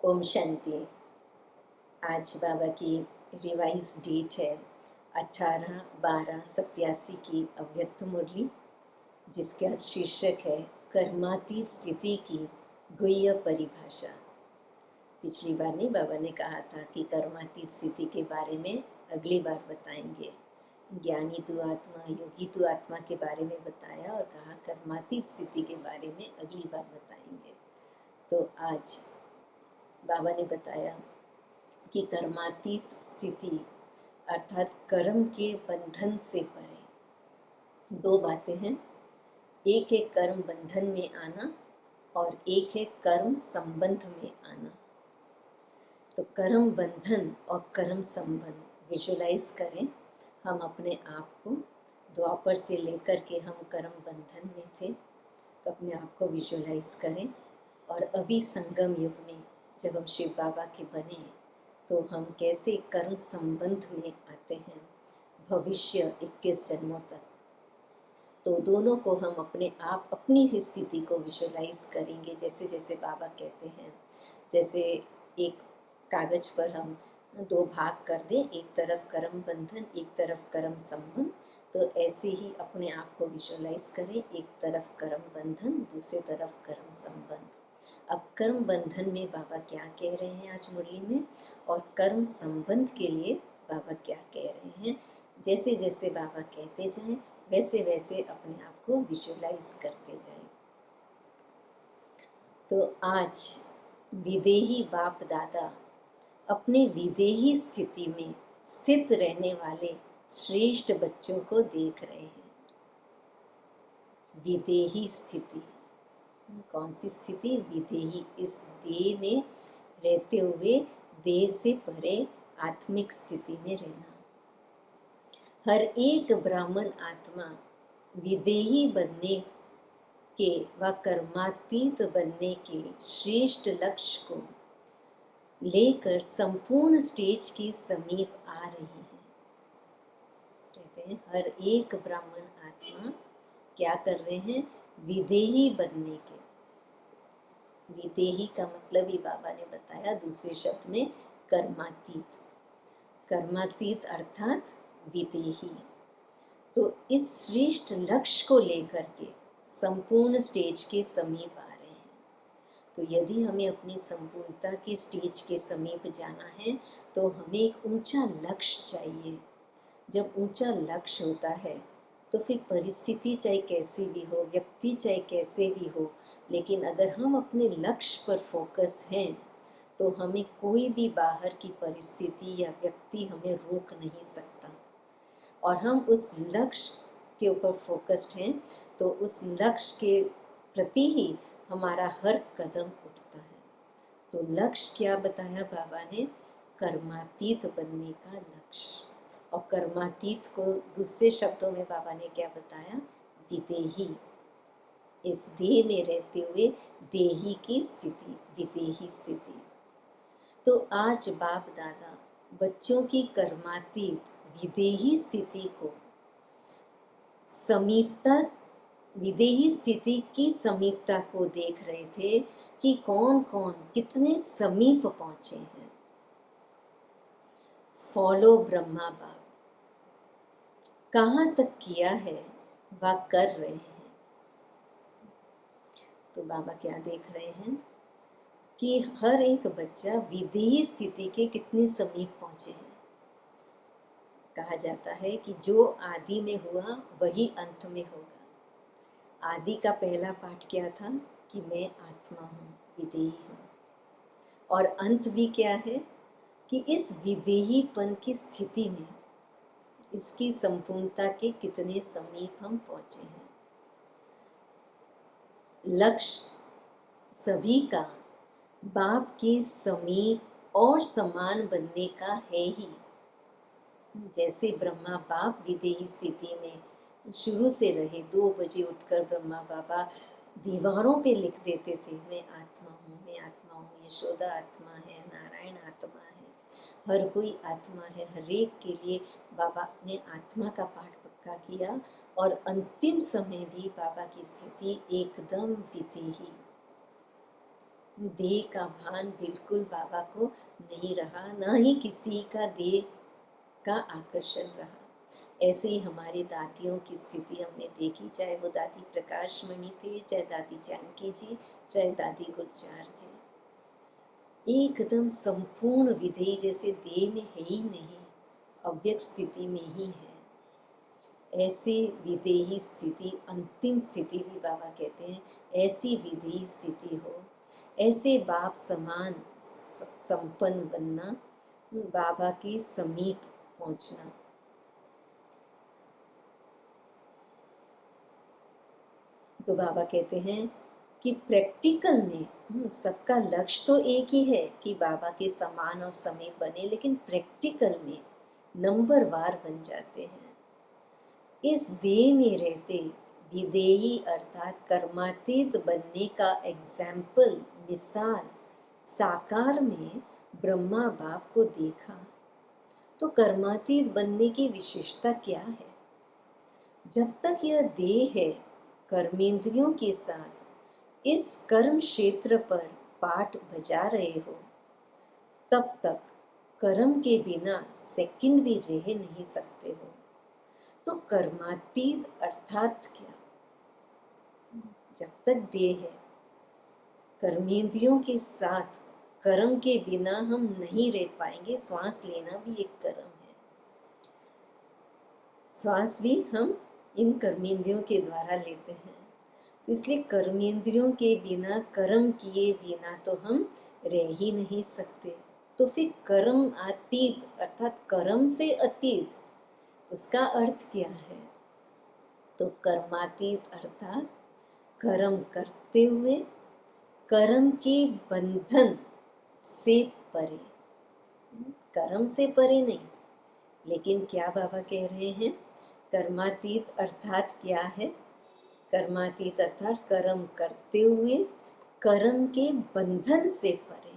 ओम शांति। आज बाबा की revise date है 18/12/87 की अव्यक्त मुरली, जिसका शीर्षक है कर्मातीत स्थिति की गुह्य परिभाषा। पिछली बार नहीं, बाबा ने कहा था कि कर्मातीत स्थिति के बारे में अगली बार बताएंगे। ज्ञानी तू आत्मा, योगी तू आत्मा के बारे में बताया और कहा कर्मातीत स्थिति के बारे में अगली बार बताएंगे। तो आज बाबा ने बताया कि कर्मातीत स्थिति अर्थात कर्म के बंधन से परे दो बातें हैं। एक है कर्म बंधन में आना और एक है कर्म संबंध में आना। तो कर्म बंधन और कर्म संबंध विजुलाइज करें। हम अपने आप को द्वापर से लेकर के हम कर्म बंधन में थे, तो अपने आप को विजुलाइज करें। और अभी संगम युग में जब हम शिव बाबा के बने तो हम कैसे कर्म संबंध में आते हैं भविष्य 21 जन्मों तक। तो दोनों को हम अपने आप अपनी ही स्थिति को विजुलाइज करेंगे। जैसे जैसे बाबा कहते हैं, जैसे एक कागज पर हम दो भाग कर दें, एक तरफ कर्म बंधन एक तरफ कर्म संबंध, तो ऐसे ही अपने आप को विजुलाइज करें, एक तरफ कर्म बंधन दूसरी तरफ कर्म संबंध। अब कर्म बंधन में बाबा क्या कह रहे हैं आज मुरली में, और कर्म संबंध के लिए बाबा क्या कह रहे हैं। जैसे जैसे बाबा कहते जाएं वैसे वैसे अपने आप को विजुलाइज करते जाएं। तो आज विदेही बाप दादा अपने विदेही स्थिति में स्थित रहने वाले श्रेष्ठ बच्चों को देख रहे हैं। विदेही स्थिति कौन सी स्थिति? विदेही, इस देह में रहते हुए देह से परे आत्मिक स्थिति में रहना। हर एक ब्राह्मण आत्मा विदेही बनने के व कर्मातीत बनने के श्रेष्ठ लक्ष्य को लेकर संपूर्ण स्टेज के समीप आ रही है। कहते हैं हर एक ब्राह्मण आत्मा क्या कर रहे हैं? विदेही बनने के। विदेही का मतलब ही बाबा ने बताया दूसरे शब्द में कर्मातीत। कर्मातीत अर्थात विदेही। तो इस श्रेष्ठ लक्ष्य को लेकर के संपूर्ण स्टेज के समीप आ रहे हैं। तो यदि हमें अपनी संपूर्णता के स्टेज के समीप जाना है तो हमें एक ऊंचा लक्ष्य चाहिए। जब ऊंचा लक्ष्य होता है तो फिर परिस्थिति चाहे कैसी भी हो, व्यक्ति चाहे कैसे भी हो, लेकिन अगर हम अपने लक्ष्य पर फोकस हैं तो हमें कोई भी बाहर की परिस्थिति या व्यक्ति हमें रोक नहीं सकता। और हम उस लक्ष्य के ऊपर फोकस्ड हैं तो उस लक्ष्य के प्रति ही हमारा हर कदम उठता है। तो लक्ष्य क्या बताया बाबा ने? कर्मातीत बनने का लक्ष्य। और कर्मातीत को दूसरे शब्दों में बाबा ने क्या बताया? विदेही। इस देह में रहते हुए देही की स्थिति, विदेही स्थिति। तो आज बाप दादा बच्चों की कर्मातीत विदेही स्थिति को समीपता, विदेही स्थिति की समीपता को देख रहे थे कि कौन कौन कितने समीप पहुंचे हैं। फॉलो ब्रह्मा बाप कहाँ तक किया है वह कर रहे हैं। तो बाबा क्या देख रहे हैं कि हर एक बच्चा विदेही स्थिति के कितने समीप पहुंचे हैं। कहा जाता है कि जो आदि में हुआ वही अंत में होगा। आदि का पहला पाठ क्या था? कि मैं आत्मा हूँ, विदेही हूँ। और अंत भी क्या है? कि इस विदेहीपन की स्थिति में इसकी संपूर्णता के कितने समीप हम पहुँचे हैं। लक्ष्य सभी का बाप के समीप और समान बनने का है ही। जैसे ब्रह्मा बाप विदेही स्थिति में शुरू से रहे, 2 बजे उठकर ब्रह्मा बाबा दीवारों पे लिख देते थे, मैं आत्मा हूँ, मैं आत्मा हूँ। यशोदा आत्मा है, नारायण आत्मा है, हर कोई आत्मा है। हर एक के लिए बाबा ने आत्मा का पाठ पक्का किया। और अंतिम समय भी बाबा की स्थिति एकदम विदेही। देह का भान बिल्कुल बाबा को नहीं रहा, ना ही किसी का देह का आकर्षण रहा। ऐसे ही हमारी दादियों की स्थिति हमने देखी, चाहे वो दादी प्रकाश मणि थे, चाहे दादी जानकी जी, चाहे दादी गुलजार जी, एकदम संपूर्ण विधेय जैसे देह में है ही नहीं, अव्यक्त स्थिति में ही है। ऐसे विदेही स्थिति, अंतिम स्थिति भी बाबा कहते हैं, ऐसी विदेही स्थिति हो, ऐसे बाप समान संपन्न बनना, बाबा के समीप पहुंचना। तो बाबा कहते हैं कि प्रैक्टिकल में सबका लक्ष्य तो एक ही है कि बाबा के समान और समीप बने, लेकिन प्रैक्टिकल में नंबरवार बन जाते हैं। इस देह में रहते विदेही अर्थात कर्मातीत बनने का एग्जाम्पल, मिसाल साकार में ब्रह्मा बाप को देखा। तो कर्मातीत बनने की विशेषता क्या है? जब तक यह देह है, कर्मेंद्रियों के साथ इस कर्म क्षेत्र पर पाठ बजा रहे हो, तब तक कर्म के बिना सेकंड भी रह नहीं सकते हो। तो कर्मातीत अर्थात क्या? जब तक देह है, कर्मेंद्रियों के साथ कर्म के बिना हम नहीं रह पाएंगे। श्वास लेना भी एक कर्म है, श्वास भी हम इन कर्मेंद्रियों के द्वारा लेते हैं। तो इसलिए कर्मेंद्रियों के बिना, कर्म किए बिना तो हम रह ही नहीं सकते। तो फिर कर्म अतीत अर्थात कर्म से अतीत, उसका अर्थ क्या है? तो कर्मातीत अर्थात कर्म करते हुए कर्म के बंधन से परे। कर्म से परे नहीं, लेकिन क्या बाबा कह रहे हैं? कर्मातीत अर्थात क्या है? कर्मातीत अर्थात कर्म करते हुए कर्म के बंधन से परे।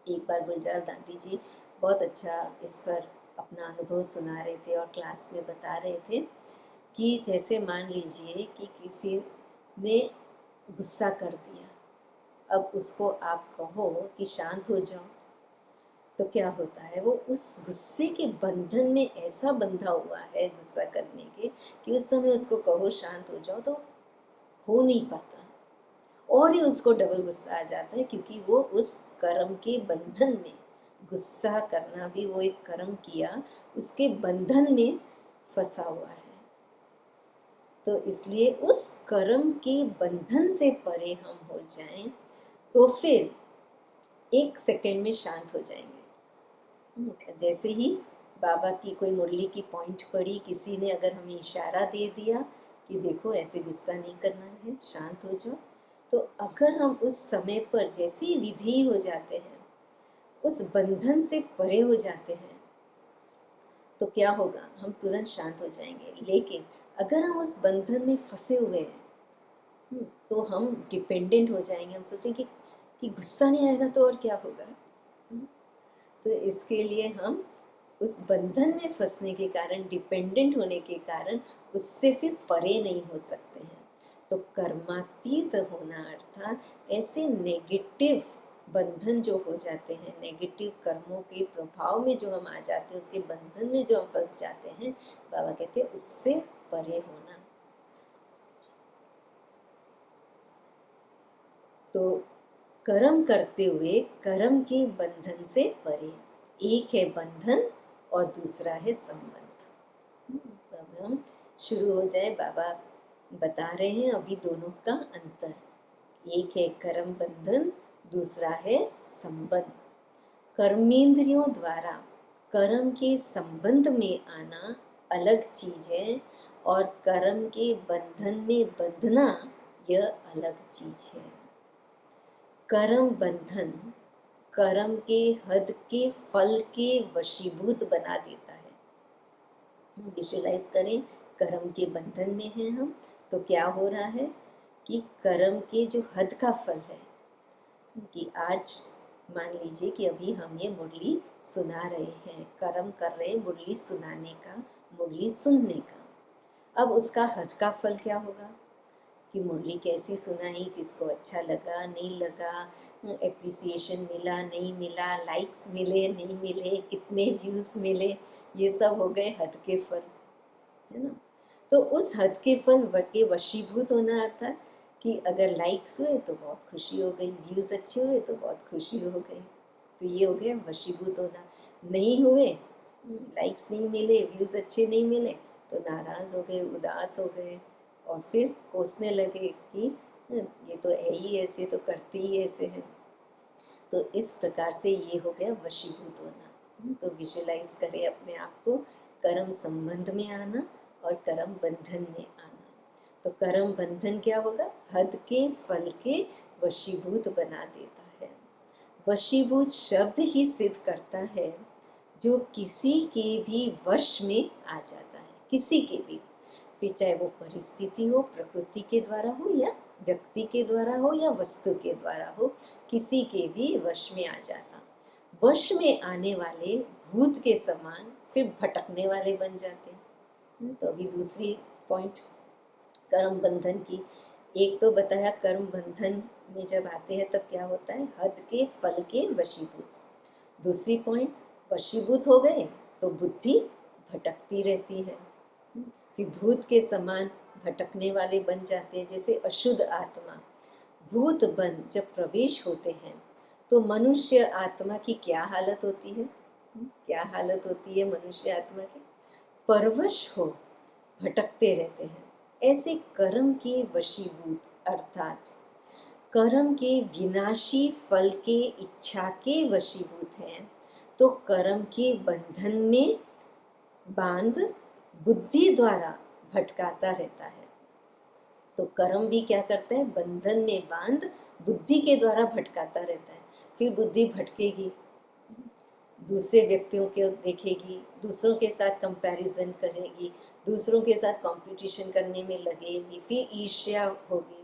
एक बार गुलजार दादी जी बहुत अच्छा इस पर अपना अनुभव सुना रहे थे और क्लास में बता रहे थे कि जैसे मान लीजिए कि किसी ने गुस्सा कर दिया, अब उसको आप कहो कि शांत हो जाओ, तो क्या होता है? वो उस गुस्से के बंधन में ऐसा बंधा हुआ है गुस्सा करने के कि उस समय उसको कहो शांत हो जाओ तो हो नहीं पाता, और ही उसको डबल गुस्सा आ जाता है, क्योंकि वो उस कर्म के बंधन में, गुस्सा करना भी वो एक कर्म किया, उसके बंधन में फंसा हुआ है। तो इसलिए उस कर्म के बंधन से परे हम हो जाएं तो फिर एक सेकंड में शांत हो जाएंगे। जैसे ही बाबा की कोई मुरली की पॉइंट पड़ी, किसी ने अगर हमें इशारा दे दिया कि देखो ऐसे गुस्सा नहीं करना है, शांत हो जाओ, तो अगर हम उस समय पर जैसे ही विधेय हो जाते हैं, उस बंधन से परे हो जाते हैं, तो क्या होगा? हम तुरंत शांत हो जाएंगे। लेकिन अगर हम उस बंधन में फंसे हुए हैं तो हम डिपेंडेंट हो जाएंगे। हम सोचेंगे कि गुस्सा नहीं आएगा तो और क्या होगा। तो इसके लिए हम उस बंधन में फंसने के कारण, डिपेंडेंट होने के कारण उससे फिर परे नहीं हो सकते हैं। तो कर्मातीत होना अर्थात ऐसे नेगेटिव बंधन जो हो जाते हैं, नेगेटिव कर्मों के प्रभाव में जो हम आ जाते हैं, उसके बंधन में जो हम फंस जाते हैं, बाबा कहते हैं उससे परे होना। तो कर्म करते हुए कर्म के बंधन से परे, एक है बंधन और दूसरा है संबंध। तब हम शुरू हो जाए, बाबा बता रहे हैं अभी दोनों का अंतर। एक है कर्म बंधन, दूसरा है संबंध। कर्मेंद्रियों द्वारा कर्म के संबंध में आना अलग चीज है, और कर्म के बंधन में बंधना यह अलग चीज है। कर्म बंधन कर्म के हद के फल के वशीभूत बना देता है। विजुलाइज करें, कर्म के बंधन में हैं हम, तो क्या हो रहा है कि कर्म के जो हद का फल है, कि आज मान लीजिए कि अभी हम ये मुरली सुना रहे हैं, कर्म कर रहे हैं मुरली सुनाने का, मुरली सुनने का। अब उसका हद का फल क्या होगा? कि मुरली कैसी सुनाई, किसको अच्छा लगा नहीं लगा, एप्रिसिएशन मिला नहीं मिला, लाइक्स मिले नहीं मिले, कितने व्यूज़ मिले, ये सब हो गए हद के फल, है ना। तो उस हद के फल के वशीभूत होना अर्थात कि अगर लाइक्स हुए तो बहुत खुशी हो गई, व्यूज़ अच्छे हुए तो बहुत खुशी हो गई, तो ये हो गया वशीभूत होना। नहीं हुए, लाइक्स नहीं मिले, व्यूज़ अच्छे नहीं मिले, तो नाराज़ हो गए, उदास हो गए, और फिर कोसने लगे कि ये तो है ही ऐसे, तो करते ही ऐसे हैं। तो इस प्रकार से ये हो गया वशीभूत होना। तो विजुलाइज करें अपने आप को कर्म संबंध में आना और कर्म बंधन में आना। तो कर्म बंधन क्या होगा, हद के फल के वशीभूत बना देता है। वशीभूत शब्द ही सिद्ध करता है जो किसी के भी वश में आ जाता है, किसी के भी, फिर चाहे वो परिस्थिति हो, प्रकृति के द्वारा हो या व्यक्ति के द्वारा हो या वस्तु के द्वारा हो, किसी के भी वश में आ जाता। वश में आने वाले भूत के समान फिर भटकने वाले बन जाते हैं। तो अभी दूसरी पॉइंट कर्म बंधन की, एक तो बताया कर्म बंधन में जब आते हैं तब क्या होता है, हद के फल के वशीभूत। दूसरी पॉइंट, वशीभूत हो गए तो बुद्धि भटकती रहती है, फिर भूत के समान भटकने वाले बन जाते हैं। जैसे अशुद्ध आत्मा, भूत बन जब प्रवेश होते हैं तो मनुष्य आत्मा की क्या हालत होती है, क्या हालत होती है मनुष्य आत्मा की, परवश हो भटकते रहते हैं। ऐसे कर्म के वशीभूत अर्थात कर्म के विनाशी फल के इच्छा के वशीभूत हैं, तो कर्म के बंधन में बांध बुद्धि द्वारा भटकाता रहता है। तो कर्म भी क्या करता है, बंधन में बांध बुद्धि के द्वारा भटकाता रहता है। फिर बुद्धि भटकेगी, दूसरे व्यक्तियों को देखेगी, दूसरों के साथ कंपैरिजन करेगी, दूसरों के साथ कंपटीशन करने में लगेगी, फिर ईर्ष्या होगी,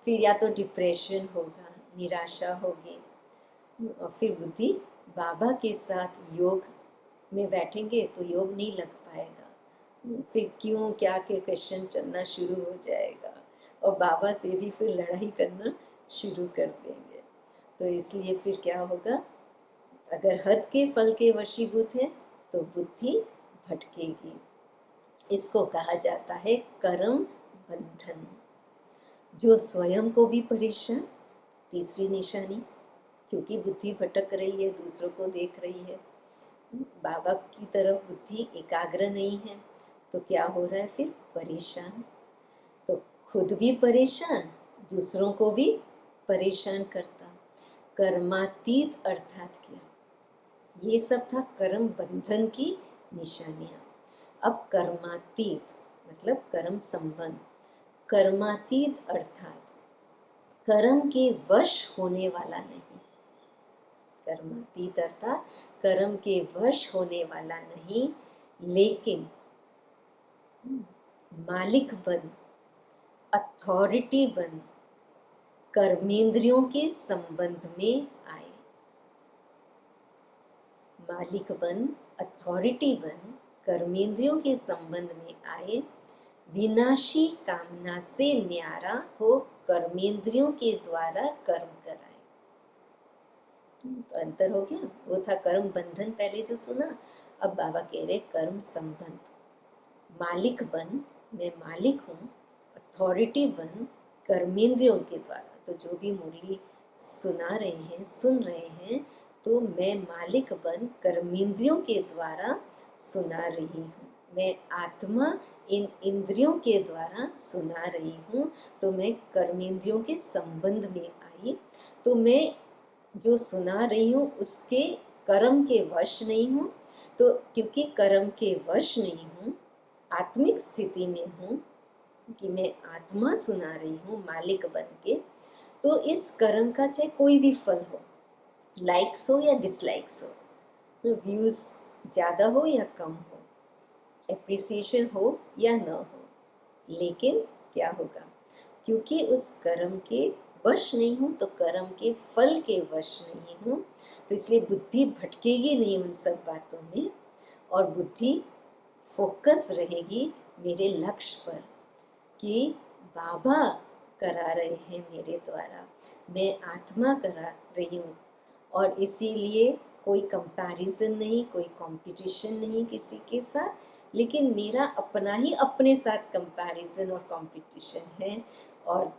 फिर या तो डिप्रेशन होगा, निराशा होगी, और फिर बुद्धि बाबा के साथ योग में बैठेंगे तो योग नहीं लग पाएगा, फिर क्यों क्या के क्वेश्चन चलना शुरू हो जाएगा, और बाबा से भी फिर लड़ाई करना शुरू कर देंगे। तो इसलिए फिर क्या होगा, अगर हद के फल के वशीभूत है तो बुद्धि भटकेगी। इसको कहा जाता है कर्म बंधन। जो स्वयं को भी परेशान, तीसरी निशानी, क्योंकि बुद्धि भटक रही है, दूसरों को देख रही है, बाबा की तरफ बुद्धि एकाग्र नहीं है, तो क्या हो रहा है फिर, परेशान। तो खुद भी परेशान, दूसरों को भी परेशान करता। कर्मातीत अर्थात क्या, ये सब था कर्म बंधन की निशानियाँ। अब कर्मातीत मतलब कर्म संबंध। कर्मातीत अर्थात कर्म के वश होने वाला नहीं। कर्मातीत अर्थात कर्म के वश होने वाला नहीं, लेकिन मालिक बन, अथॉरिटी बन, कर्मेंद्रियों के संबंध में आए। मालिक बन, अथॉरिटी बन, कर्मेंद्रियों के संबंध में आए, विनाशी कामना से न्यारा हो, कर्मेंद्रियों के द्वारा कर्म कराए। तो अंतर हो गया, वो था कर्म बंधन पहले जो सुना, अब बाबा कह रहे कर्म संबंध। मालिक बन, मैं मालिक हूँ, अथॉरिटी बन कर्मेंद्रियों के द्वारा। तो जो भी मुरली सुना रहे हैं, सुन रहे हैं, तो मैं मालिक बन कर्मेंद्रियों के द्वारा सुना रही हूँ। मैं आत्मा इन इंद्रियों के द्वारा सुना रही हूँ, तो मैं कर्मेंद्रियों के संबंध में आई। तो मैं जो सुना रही हूँ उसके कर्म के वश नहीं हूँ। तो क्योंकि कर्म के वश नहीं हूँ, आत्मिक स्थिति में हूँ कि मैं आत्मा सुना रही हूँ मालिक बन के, तो इस कर्म का चाहे कोई भी फल हो, लाइक्स हो या डिसलाइक्स हो, तो व्यूज़ ज़्यादा हो या कम हो, एप्रिसिएशन हो या न हो, लेकिन क्या होगा, क्योंकि उस कर्म के वश नहीं हूँ, तो कर्म के फल के वश नहीं हूँ, तो इसलिए बुद्धि भटकेगी नहीं उन सब बातों में, और बुद्धि फोकस रहेगी मेरे लक्ष्य पर कि बाबा करा रहे हैं मेरे द्वारा, मैं आत्मा करा रही हूँ। और इसीलिए कोई कंपैरिजन नहीं, कोई कंपटीशन नहीं किसी के साथ, लेकिन मेरा अपना ही अपने साथ कंपैरिजन और कंपटीशन है। और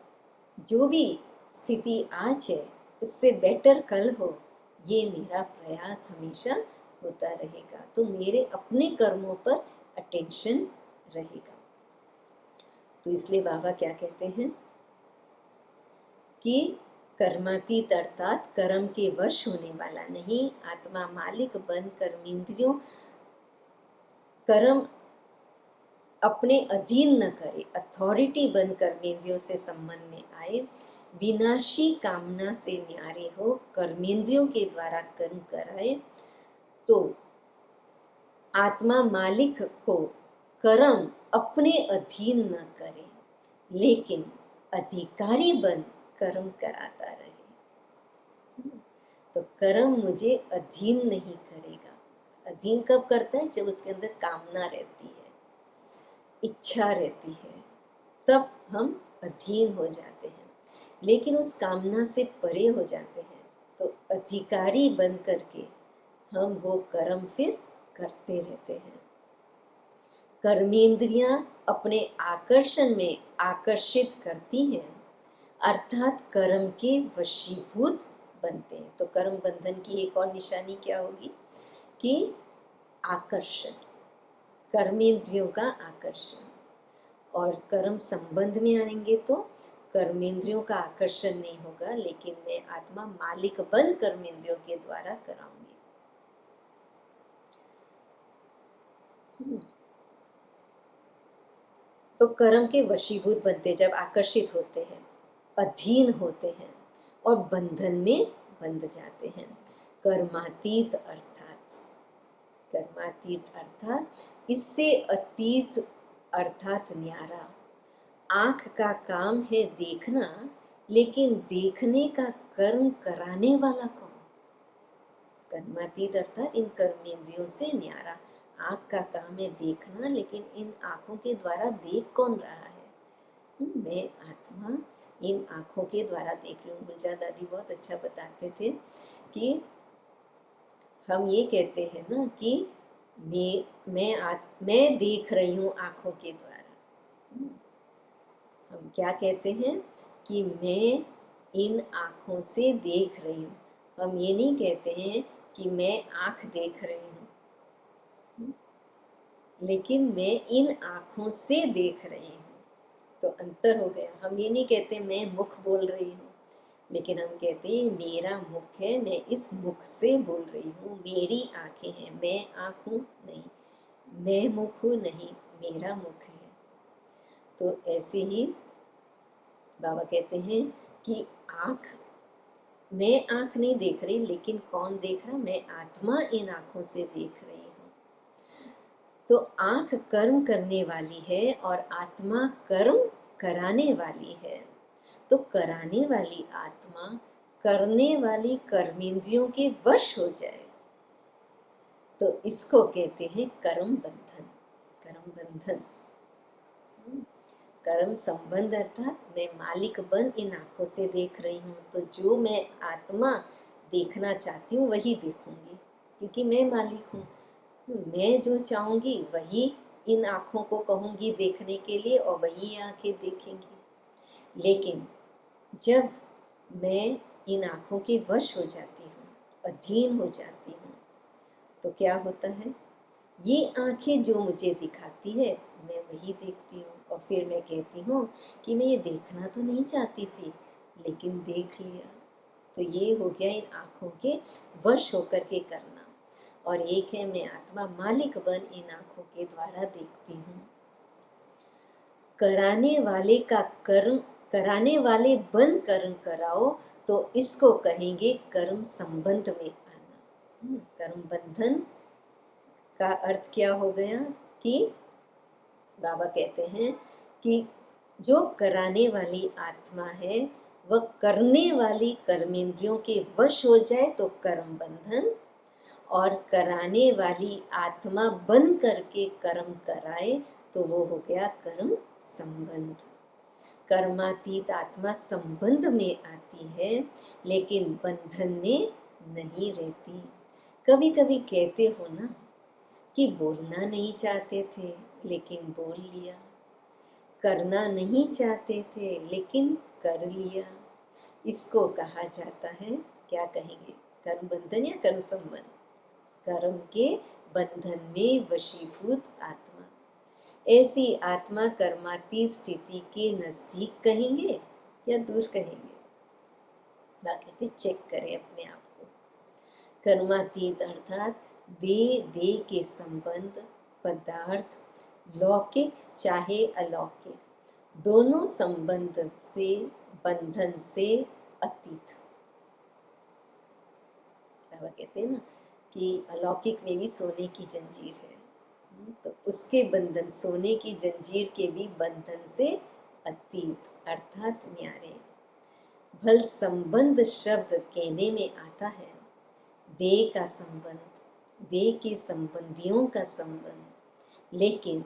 जो भी स्थिति आज है उससे बेटर कल हो, ये मेरा प्रयास हमेशा होता रहेगा। तो मेरे अपने कर्मों पर अटेंशन रहेगा। तो इसलिए बाबा क्या कहते हैं कि कर्मातीत अर्थात कर्म के वश होने वाला नहीं, आत्मा मालिक बन कर्मेंद्रियों कर्म अपने अधीन न करे, अथॉरिटी बन कर्मेंद्रियों से संबंध में आए, विनाशी कामना से न्यारे हो, कर्मेंद्रियों के द्वारा कर्म कराए। तो आत्मा मालिक को कर्म अपने अधीन न करे, लेकिन अधिकारी बन कर्म कराता रहे। तो कर्म मुझे अधीन नहीं करेगा। अधीन कब करता है? जब उसके अंदर कामना रहती है, इच्छा रहती है, तब हम अधीन हो जाते हैं। लेकिन उस कामना से परे हो जाते हैं तो अधिकारी बन करके हम वो कर्म फिर करते रहते हैं। कर्मेंद्रियां अपने आकर्षण में आकर्षित करती हैं, अर्थात कर्म के वशीभूत बनते हैं। तो कर्म बंधन की एक और निशानी क्या होगी कि आकर्षण, कर्मेंद्रियों का आकर्षण। और कर्म संबंध में आएंगे तो कर्मेंद्रियों का आकर्षण नहीं होगा, लेकिन मैं आत्मा मालिक बन कर्मेंद्रियों के द्वारा कराऊंगी। तो कर्म के वशीभूत बनते जब आकर्षित होते हैं, अधीन होते हैं और बंधन में बंध जाते हैं। कर्मातीत अर्थात इससे अतीत अर्थात न्यारा। आँख का काम है देखना, लेकिन देखने का कर्म कराने वाला कौन? कर्मातीत अर्थात इन कर्मेंद्रियों से न्यारा। आँख का काम है देखना, लेकिन इन आँखों के द्वारा देख कौन रहा है? मैं आत्मा इन आँखों के द्वारा देख रही हूँ। गुलजार दादी बहुत अच्छा बताते थे कि हम ये कहते हैं ना कि मैं देख रही हूँ आँखों के द्वारा। हम क्या कहते हैं कि मैं इन आँखों से देख रही हूँ। हम ये नहीं कहते हैं कि मैं आँख देख रही हूँ, लेकिन मैं इन आँखों से देख रही हूँ। तो अंतर हो गया। हम ये नहीं कहते मैं मुख बोल रही हूँ, लेकिन हम कहते हैं मेरा मुख है, मैं इस मुख से बोल रही हूँ, मेरी आँखें हैं। मैं आँख हूँ नहीं, मैं मुख हूँ नहीं, मेरा मुख है। तो ऐसे ही बाबा कहते हैं कि मैं आँख नहीं देख रही, लेकिन कौन देख रहा? मैं आत्मा इन आँखों से देख रही हूँ। तो आँख कर्म करने वाली है और आत्मा कर्म कराने वाली है। तो कराने वाली आत्मा करने वाली कर्मेंद्रियों के वश हो जाए तो इसको कहते हैं कर्म बंधन। कर्म बंधन, कर्म संबंध अर्थात मैं मालिक बन इन आँखों से देख रही हूँ, तो जो मैं आत्मा देखना चाहती हूँ वही देखूंगी, क्योंकि मैं मालिक हूँ। मैं जो चाहूँगी वही इन आँखों को कहूँगी देखने के लिए और वही आँखें देखेंगी। लेकिन जब मैं इन आँखों के वश हो जाती हूँ, अधीन हो जाती हूँ, तो क्या होता है? ये आँखें जो मुझे दिखाती है मैं वही देखती हूँ। और फिर मैं कहती हूँ कि मैं ये देखना तो नहीं चाहती थी, लेकिन देख लिया। तो ये हो गया इन आँखों के वश होकर के करना। और एक है मैं आत्मा मालिक बन इन आँखों के द्वारा देखती हूँ। कराने वाले बन कर्म कराओ, तो इसको कहेंगे कर्म संबंध में आना। कर्म बंधन का अर्थ क्या हो गया कि बाबा कहते हैं कि जो कराने वाली आत्मा है वह करने वाली कर्मेंद्रियों के वश हो जाए तो कर्म बंधन, और कराने वाली आत्मा बन करके कर्म कराए तो वो हो गया कर्म संबंध। कर्मातीत आत्मा संबंध में आती है लेकिन बंधन में नहीं रहती। कभी कभी कहते हो ना कि बोलना नहीं चाहते थे लेकिन बोल लिया, करना नहीं चाहते थे लेकिन कर लिया। इसको कहा जाता है, क्या कहेंगे, कर्म बंधन या कर्म संबंध? कर्म के बंधन में वशीभूत आत्मा। ऐसी आत्मा कर्मातीत स्थिति के नजदीक कहेंगे या दूर कहेंगे? बाकी चेक करें अपने आप को। कर्मातीत अर्थात दे के संबंध, पदार्थ लौकिक चाहे अलौकिक, दोनों संबंध से, बंधन से अतीत। बाबा कहते हैं ना कि अलौकिक में भी सोने की जंजीर है, तो उसके बंधन, सोने की जंजीर के भी बंधन से अतीत अर्थात न्यारे। भल संबंध शब्द कहने में आता है देह का संबंध, देह के संबंधियों का संबंध, लेकिन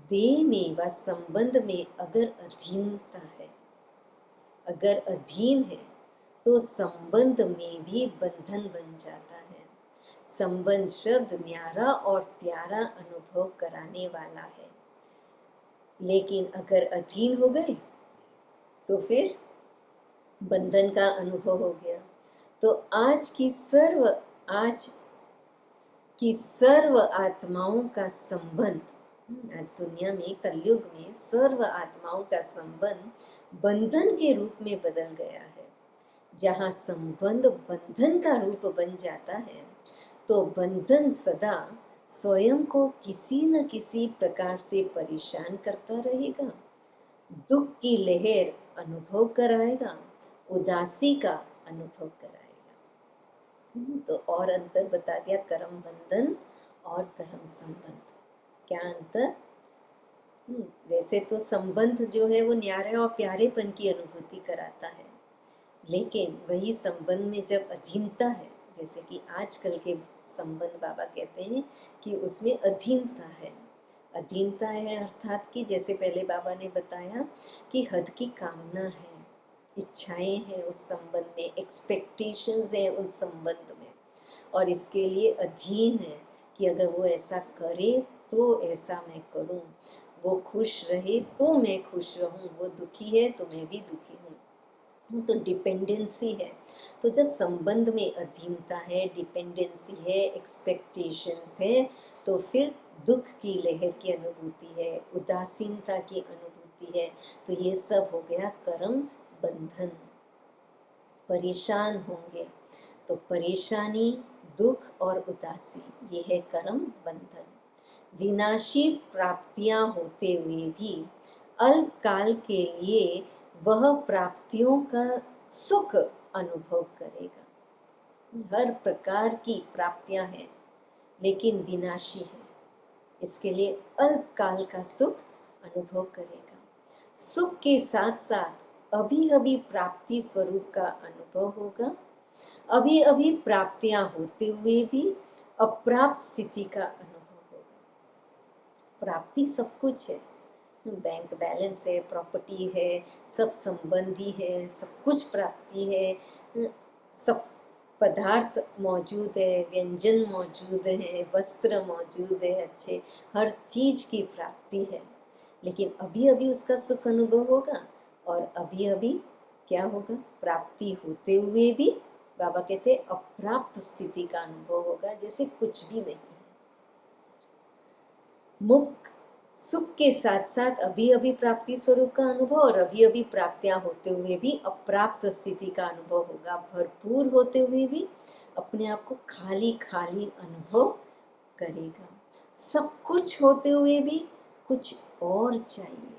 देह में व संबंध में अगर अधीनता है, अगर अधीन है तो संबंध में भी बंधन बन जाता है। संबंध शब्द न्यारा और प्यारा अनुभव कराने वाला है, लेकिन अगर अधीन हो गए तो फिर बंधन का अनुभव हो गया। तो आज की सर्व आत्माओं का संबंध, आज दुनिया में कलयुग में सर्व आत्माओं का संबंध बंधन के रूप में बदल गया है। जहाँ संबंध बंधन का रूप बन जाता है तो बंधन सदा स्वयं को किसी न किसी प्रकार से परेशान करता रहेगा, दुख की लहर अनुभव कराएगा, उदासी का अनुभव कराएगा। तो और अंतर बता दिया कर्म बंधन और कर्म संबंध। क्या अंतर? वैसे तो संबंध जो है वो न्यारे और प्यारेपन की अनुभूति कराता है, लेकिन वही संबंध में जब अधीनता है, जैसे कि आजकल के संबंध बाबा कहते हैं कि उसमें अधीनता है। अधीनता है अर्थात कि जैसे पहले बाबा ने बताया कि हद की कामना है, इच्छाएं हैं उस संबंध में, एक्सपेक्टेशंस हैं उस संबंध में, और इसके लिए अधीन है कि अगर वो ऐसा करे तो ऐसा मैं करूं, वो खुश रहे तो मैं खुश रहूं, वो दुखी है तो मैं भी दुखी हूं। तो डिपेंडेंसी है। तो जब संबंध में अधीनता है, डिपेंडेंसी है, एक्सपेक्टेशंस है, तो फिर दुख की लहर की अनुभूति है, उदासीनता की अनुभूति है। तो ये सब हो गया कर्म बंधन। परेशान होंगे तो परेशानी, दुख और उदासी, ये है कर्म बंधन। विनाशी प्राप्तियां होते हुए भी अल्पकाल के लिए वह प्राप्तियों का सुख अनुभव करेगा। हर प्रकार की प्राप्तियां हैं लेकिन विनाशी है, इसके लिए अल्पकाल का सुख अनुभव करेगा। सुख के साथ साथ अभी अभी प्राप्ति स्वरूप का अनुभव होगा, अभी अभी प्राप्तियां होते हुए भी अप्राप्त स्थिति का अनुभव होगा। प्राप्ति सब कुछ है, बैंक बैलेंस है, प्रॉपर्टी है, सब संबंधी है, सब कुछ प्राप्ति है, सब पदार्थ मौजूद है, व्यंजन मौजूद है, वस्त्र मौजूद है, अच्छे हर चीज की प्राप्ति है, लेकिन अभी अभी उसका सुख अनुभव होगा और अभी अभी क्या होगा, प्राप्ति होते हुए भी बाबा कहते अप्राप्त स्थिति का अनुभव होगा, जैसे कुछ भी नहीं है। मुख सुख के साथ साथ अभी अभी प्राप्ति स्वरूप का अनुभव और अभी अभी प्राप्तियां होते हुए भी अप्राप्त स्थिति का अनुभव होगा। भरपूर होते हुए भी अपने आप को खाली खाली अनुभव करेगा। सब कुछ होते हुए भी कुछ और चाहिए,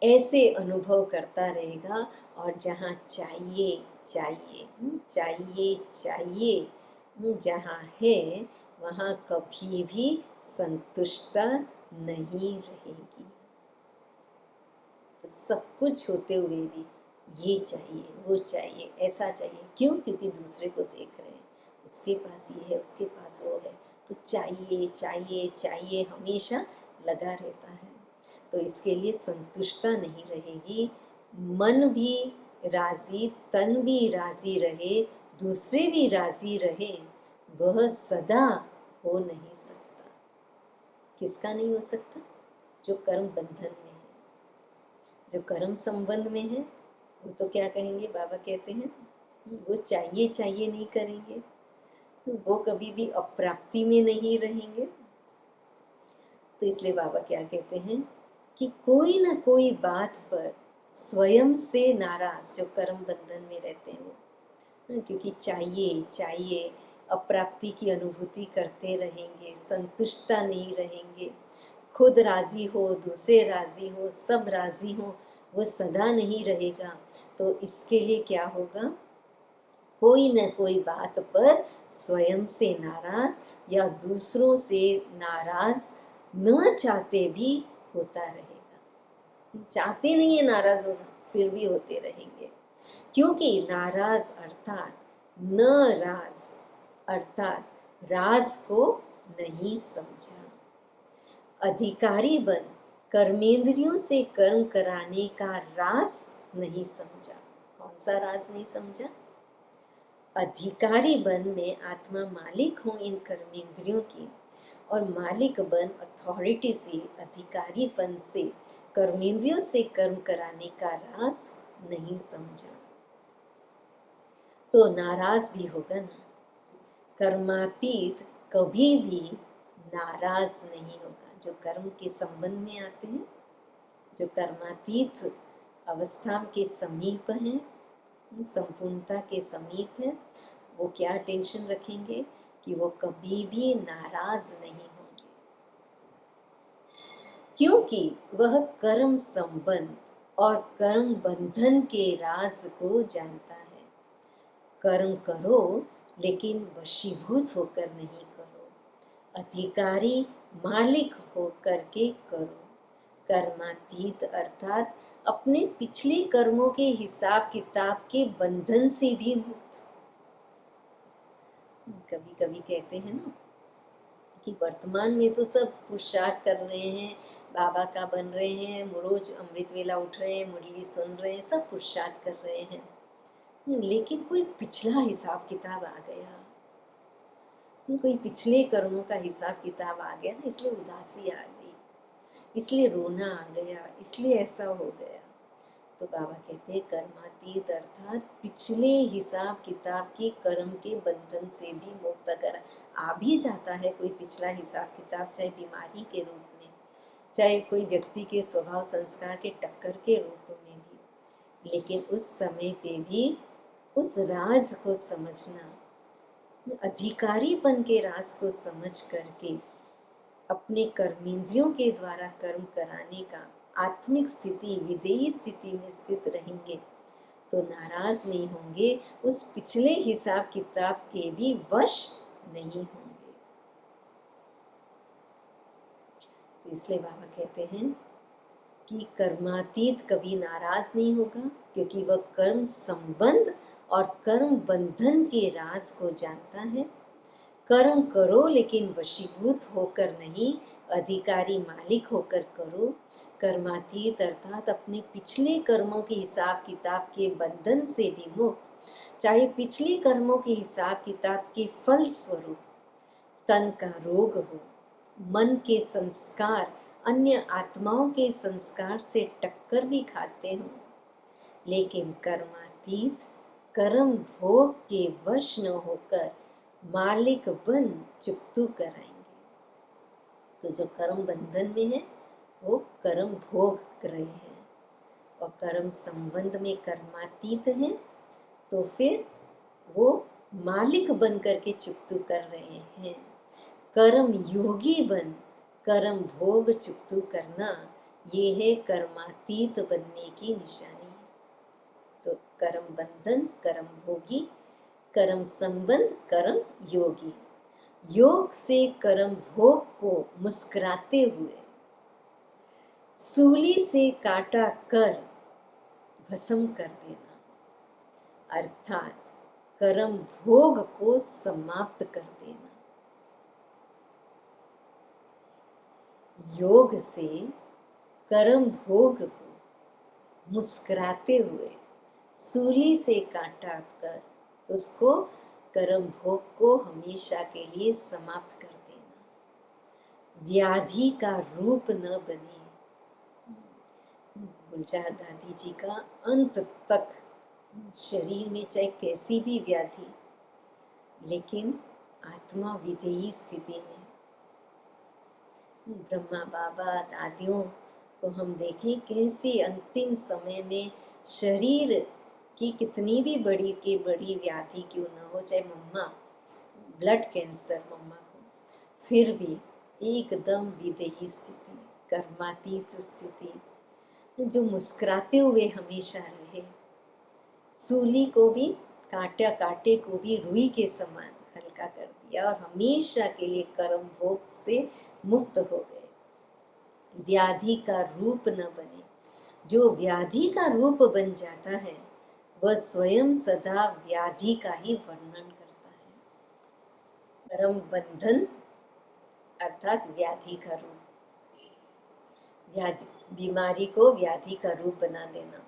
ऐसे अनुभव करता रहेगा। और जहाँ चाहिए चाहिए चाहिए चाहिए जहाँ है वहाँ कभी भी संतुष्टता नहीं रहेगी। तो सब कुछ होते हुए भी ये चाहिए, वो चाहिए, ऐसा चाहिए। क्यों? क्योंकि दूसरे को देख रहे हैं, उसके पास ये है, उसके पास वो है, तो चाहिए चाहिए चाहिए हमेशा लगा रहता है। तो इसके लिए संतुष्टता नहीं रहेगी। मन भी राजी, तन भी राजी रहे, दूसरे भी राजी रहे, वह सदा हो नहीं सकता। किसका नहीं हो सकता? जो कर्म बंधन में है, जो कर्म संबंध में है, वो तो क्या कहेंगे? बाबा कहते हैं वो चाहिए चाहिए नहीं करेंगे, वो कभी भी अप्राप्ति में नहीं रहेंगे। तो इसलिए बाबा क्या कहते हैं कि कोई ना कोई बात पर स्वयं से नाराज जो कर्म बंधन में रहते हैं वो, क्योंकि चाहिए चाहिए अप्राप्ति की अनुभूति करते रहेंगे, संतुष्टता नहीं रहेंगे, खुद राजी हो, दूसरे राजी हो, सब राजी हो, वो सदा नहीं रहेगा। तो इसके लिए क्या होगा? कोई न कोई बात पर स्वयं से नाराज या दूसरों से नाराज न चाहते भी होता रहेगा। चाहते नहीं है नाराज होना, फिर भी होते रहेंगे, क्योंकि नाराज अर्थात न राज, अर्थात राज को नहीं समझा। अधिकारी बन कर्मेंद्रियों से कर्म कराने का राज नहीं समझा। कौन सा राज नहीं समझा? अधिकारी बन में आत्मा मालिक हूँ इन कर्मेंद्रियों की, और मालिक बन अथॉरिटी से, अधिकारीपन से कर्मेंद्रियों से कर्म कराने का राज नहीं समझा। तो नाराज भी होगा ना। कर्मातीत कभी भी नाराज नहीं होगा। जो कर्म के संबंध में आते हैं, जो कर्मातीत अवस्था के समीप हैं, संपूर्णता के समीप है, वो क्या टेंशन रखेंगे कि वो कभी भी नाराज नहीं होंगे, क्योंकि वह कर्म संबंध और कर्म बंधन के राज को जानता है। कर्म करो लेकिन वशीभूत होकर नहीं करो, अधिकारी मालिक होकर के करो। कर्मातीत अर्थात अपने पिछले कर्मों के हिसाब किताब के बंधन से भी मुक्त। कभी कभी कहते हैं ना कि वर्तमान में तो सब पुरुषार्थ कर रहे हैं, बाबा का बन रहे हैं, रोज अमृत वेला उठ रहे हैं, मुरली सुन रहे हैं, सब पुरुषार्थ कर रहे हैं, लेकिन कोई पिछला हिसाब किताब आ गया, कोई पिछले कर्मों का हिसाब किताब आ गया ना, इसलिए उदासी आ गई, इसलिए रोना आ गया, इसलिए ऐसा हो गया। तो बाबा कहते हैं कर्मातीत अर्थात पिछले हिसाब किताब के कर्म के बंधन से भी मुक्त। अगर आ भी जाता है कोई पिछला हिसाब किताब, चाहे बीमारी के रूप में, चाहे कोई व्यक्ति के स्वभाव संस्कार के टक्कर के रूप में भी, लेकिन उस समय पे भी उस राज को समझना, अधिकारीपन के राज को समझ करके अपने कर्मेंद्रियों के द्वारा कर्म कराने का आत्मिक स्थिति, विदेही स्थिति में स्थित रहेंगे तो नाराज नहीं होंगे, उस पिछले हिसाब किताब के भी वश नहीं होंगे। तो इसलिए बाबा कहते हैं कि कर्मातीत कभी नाराज नहीं होगा, क्योंकि वह कर्म संबंध और कर्म बंधन के राज को जानता है। कर्म करो लेकिन वशीभूत होकर नहीं, अधिकारी मालिक होकर करो। कर्मातीत अर्थात अपने पिछले कर्मों के हिसाब किताब के बंधन से भी मुक्त, चाहे पिछले कर्मों के हिसाब किताब के फल स्वरूप तन का रोग हो, मन के संस्कार अन्य आत्माओं के संस्कार से टक्कर भी खाते हो, लेकिन कर्मातीत कर्म भोग के वश न होकर मालिक बन चुकतू कराएंगे। तो जो कर्म बंधन में है वो कर्म भोग रहे हैं, और कर्म संबंध में कर्मातीत हैं, तो फिर वो मालिक बन करके चुकतू कर रहे हैं। कर्म योगी बन कर्म भोग चुकतू करना, ये है कर्मातीत बनने की निशानी। तो कर्म बंधन कर्म भोगी, कर्म संबंध कर्म योगी। योग से कर्म भोग को मुस्कुराते हुए सूली से काटा कर भस्म कर देना, अर्थात कर्म भोग को समाप्त कर देना। योग से कर्म भोग को मुस्कुराते हुए सूली से काटा कर उसको कर्म भोग को हमेशा के लिए समाप्त कर देना। व्याधि का रूप न बने। गुलजार दादी जी का अंत तक शरीर में चाहे कैसी भी व्याधि, लेकिन आत्मा विधेयी स्थिति में। ब्रह्मा बाबा दादियों को हम देखें कैसे अंतिम समय में शरीर की कितनी भी बड़ी के बड़ी व्याधि क्यों न हो, चाहे मम्मा ब्लड कैंसर मम्मा को, फिर भी एकदम विदेही स्थिति, कर्मातीत स्थिति, जो मुस्कुराते हुए हमेशा रहे। सूली को भी काटे को भी रुई के समान हल्का कर दिया और हमेशा के लिए कर्म भोग से मुक्त हो गए। व्याधि का रूप न बने। जो व्याधि का रूप बन जाता है वह स्वयं सदा व्याधि का ही वर्णन करता है। कर्म बंधन अर्थात व्याधि का रूप, व्याधि बीमारी को व्याधि का रूप बना देना।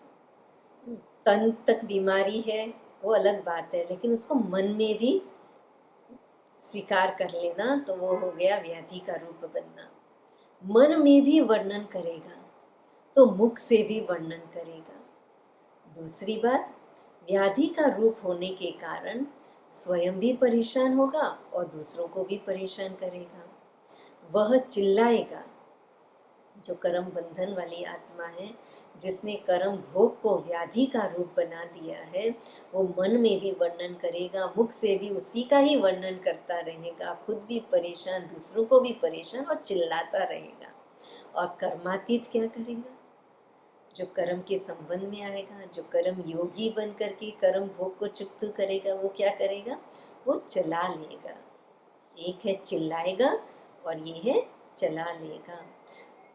तन तक बीमारी है वो अलग बात है, लेकिन उसको मन में भी स्वीकार कर लेना तो वो हो गया व्याधि का रूप बनना। मन में भी वर्णन करेगा तो मुख से भी वर्णन करेगा। दूसरी बात, व्याधि का रूप होने के कारण स्वयं भी परेशान होगा और दूसरों को भी परेशान करेगा। वह चिल्लाएगा। जो कर्म बंधन वाली आत्मा है, जिसने कर्म भोग को व्याधि का रूप बना दिया है, वो मन में भी वर्णन करेगा, मुख से भी उसी का ही वर्णन करता रहेगा, खुद भी परेशान, दूसरों को भी परेशान और चिल्लाता रहेगा। और कर्मातीत क्या करेगा? जो कर्म के संबंध में आएगा, जो कर्म योगी बन करके कर्म भोग को चुक्त करेगा, वो क्या करेगा? वो चला लेगा। एक है चिल्लाएगा और ये है चला लेगा।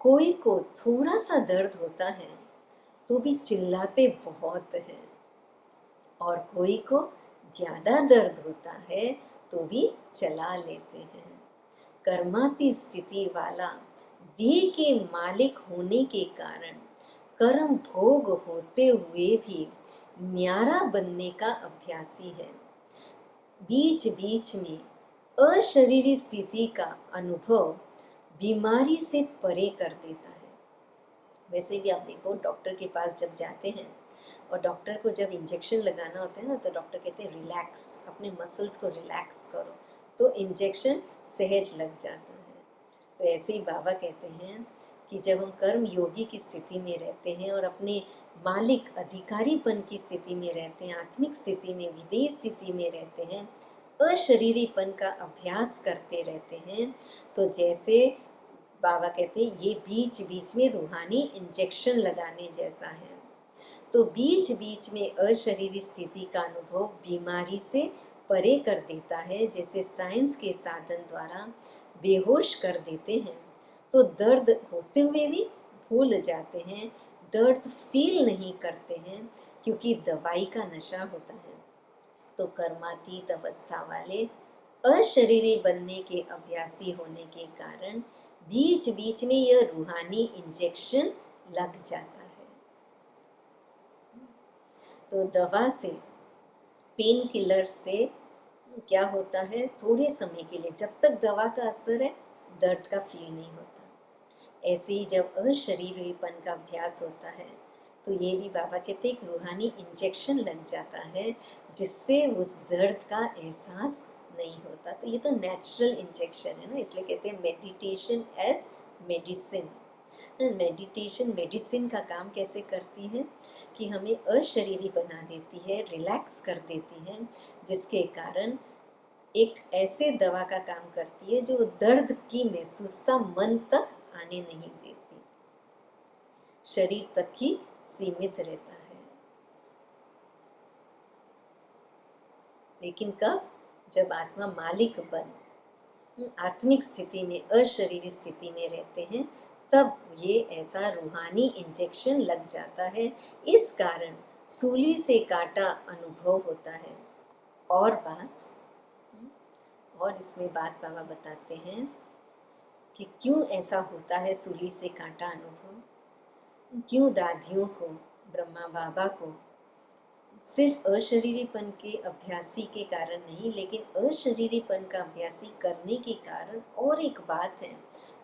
कोई को थोड़ा सा दर्द होता है तो भी चिल्लाते बहुत हैं, और कोई को ज़्यादा दर्द होता है तो भी चला लेते हैं। कर्माती स्थिति वाला देह के मालिक होने के कारण कर्म भोग होते हुए भी न्यारा बनने का अभ्यासी है। बीच बीच में अशरीरी स्थिति का अनुभव बीमारी से परे कर देता है। वैसे भी आप देखो, डॉक्टर के पास जब जाते हैं और डॉक्टर को जब इंजेक्शन लगाना होता है ना, तो डॉक्टर कहते हैं रिलैक्स, अपने मसल्स को रिलैक्स करो, तो इंजेक्शन सहज लग जाता है। तो ऐसे ही बाबा कहते हैं कि जब हम कर्म योगी की स्थिति में रहते हैं और अपने मालिक अधिकारीपन की स्थिति में रहते हैं, आत्मिक स्थिति में, विदेही स्थिति में रहते हैं, अशरीरीपन का अभ्यास करते रहते हैं, तो जैसे बाबा कहते हैं ये बीच बीच में रूहानी इंजेक्शन लगाने जैसा है। तो बीच बीच में अशरीरी स्थिति का अनुभव बीमारी से परे कर देता है। जैसे साइंस के साधन द्वारा बेहोश कर देते हैं तो दर्द होते हुए भी भूल जाते हैं, दर्द फील नहीं करते हैं, क्योंकि दवाई का नशा होता है। तो कर्मातीत अवस्था वाले अशरीरी बनने के अभ्यासी होने के कारण बीच बीच में यह रूहानी इंजेक्शन लग जाता है। तो दवा से, पेन किलर से क्या होता है, थोड़े समय के लिए, जब तक दवा का असर है, दर्द का फील नहीं होता। ऐसे ही जब अशरीरीपन का अभ्यास होता है तो ये भी बाबा कहते एक रूहानी इंजेक्शन लग जाता है, जिससे उस दर्द का एहसास नहीं होता। तो ये तो नेचुरल इंजेक्शन है ना, इसलिए कहते हैं meditation as medicine. Meditation medicine का काम कैसे करती है कि हमें अशरीरी बना देती है, रिलैक्स कर देती है, जिसके कारण एक ऐसे दवा का काम करती है जो दर्द की महसूसता मन तक आने नहीं देती, शरीर तक ही सीमित रहता है। लेकिन कब? जब आत्मा मालिक बन आत्मिक स्थिति में, अशरीरी स्थिति में रहते हैं, तब ये ऐसा रूहानी इंजेक्शन लग जाता है। इस कारण सूली से काटा अनुभव होता है। और बात, और इसमें बात बाबा बताते हैं कि क्यों ऐसा होता है सूली से काटा अनुभव। क्यों दादियों को, ब्रह्मा बाबा को सिर्फ अशरीरीपन के अभ्यासी के कारण नहीं, लेकिन अशरीरीपन का अभ्यासी करने के कारण और एक बात है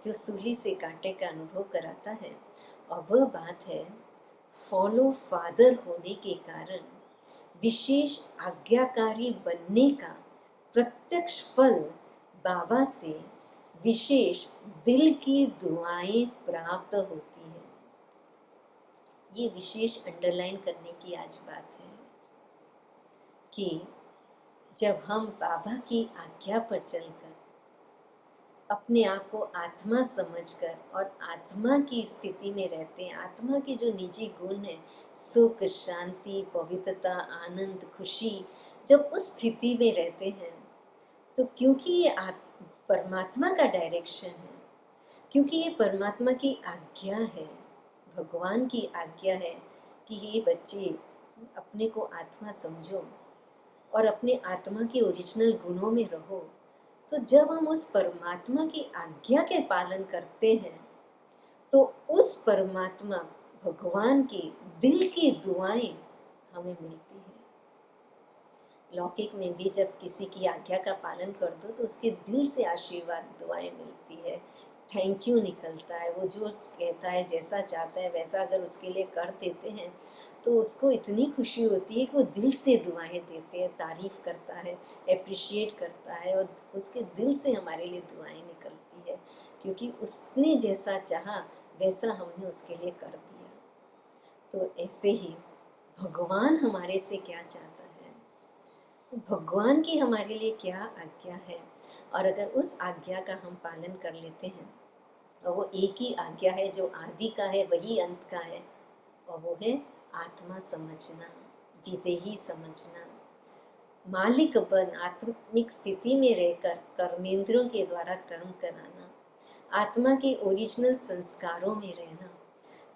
जो सूली से कांटे का अनुभव कराता है, और वह बात है फॉलो फादर होने के कारण विशेष आज्ञाकारी बनने का प्रत्यक्ष फल बाबा से विशेष दिल की दुआएं प्राप्त होती है। ये विशेष अंडरलाइन करने की आज बात है कि जब हम बाबा की आज्ञा पर चलकर अपने आप को आत्मा समझकर और आत्मा की स्थिति में रहते हैं, आत्मा के जो निजी गुण हैं, सुख, शांति, पवित्रता, आनंद, खुशी, जब उस स्थिति में रहते हैं तो क्योंकि ये परमात्मा का डायरेक्शन है, क्योंकि ये परमात्मा की आज्ञा है, भगवान की आज्ञा है कि ये बच्चे अपने को आत्मा समझो और अपने आत्मा के ओरिजिनल गुणों में रहो, तो जब हम उस परमात्मा की आज्ञा के पालन करते हैं तो उस परमात्मा भगवान के दिल की दुआएं हमें मिलती है। लौकिक में भी जब किसी की आज्ञा का पालन कर दो तो उसके दिल से आशीर्वाद दुआएं मिलती है, थैंक यू निकलता है, वो जो कहता है, जैसा चाहता है वैसा अगर उसके लिए कर देते हैं तो उसको इतनी खुशी होती है कि वो दिल से दुआएं देते हैं, तारीफ़ करता है, एप्रिशिएट करता है, और उसके दिल से हमारे लिए दुआएं निकलती है, क्योंकि उसने जैसा चाहा वैसा हमने उसके लिए कर दिया। तो ऐसे ही भगवान हमारे से क्या चाहता है, भगवान की हमारे लिए क्या आज्ञा है, और अगर उस आज्ञा का हम पालन कर लेते हैं, और वो एक ही आज्ञा है जो आदि का है, वही अंत का है, और वो है आत्मा समझना, विदेही समझना, मालिक बन आत्मिक स्थिति में रहकर कर्मेंद्रियों के द्वारा कर्म कराना, आत्मा के ओरिजिनल संस्कारों में रहना।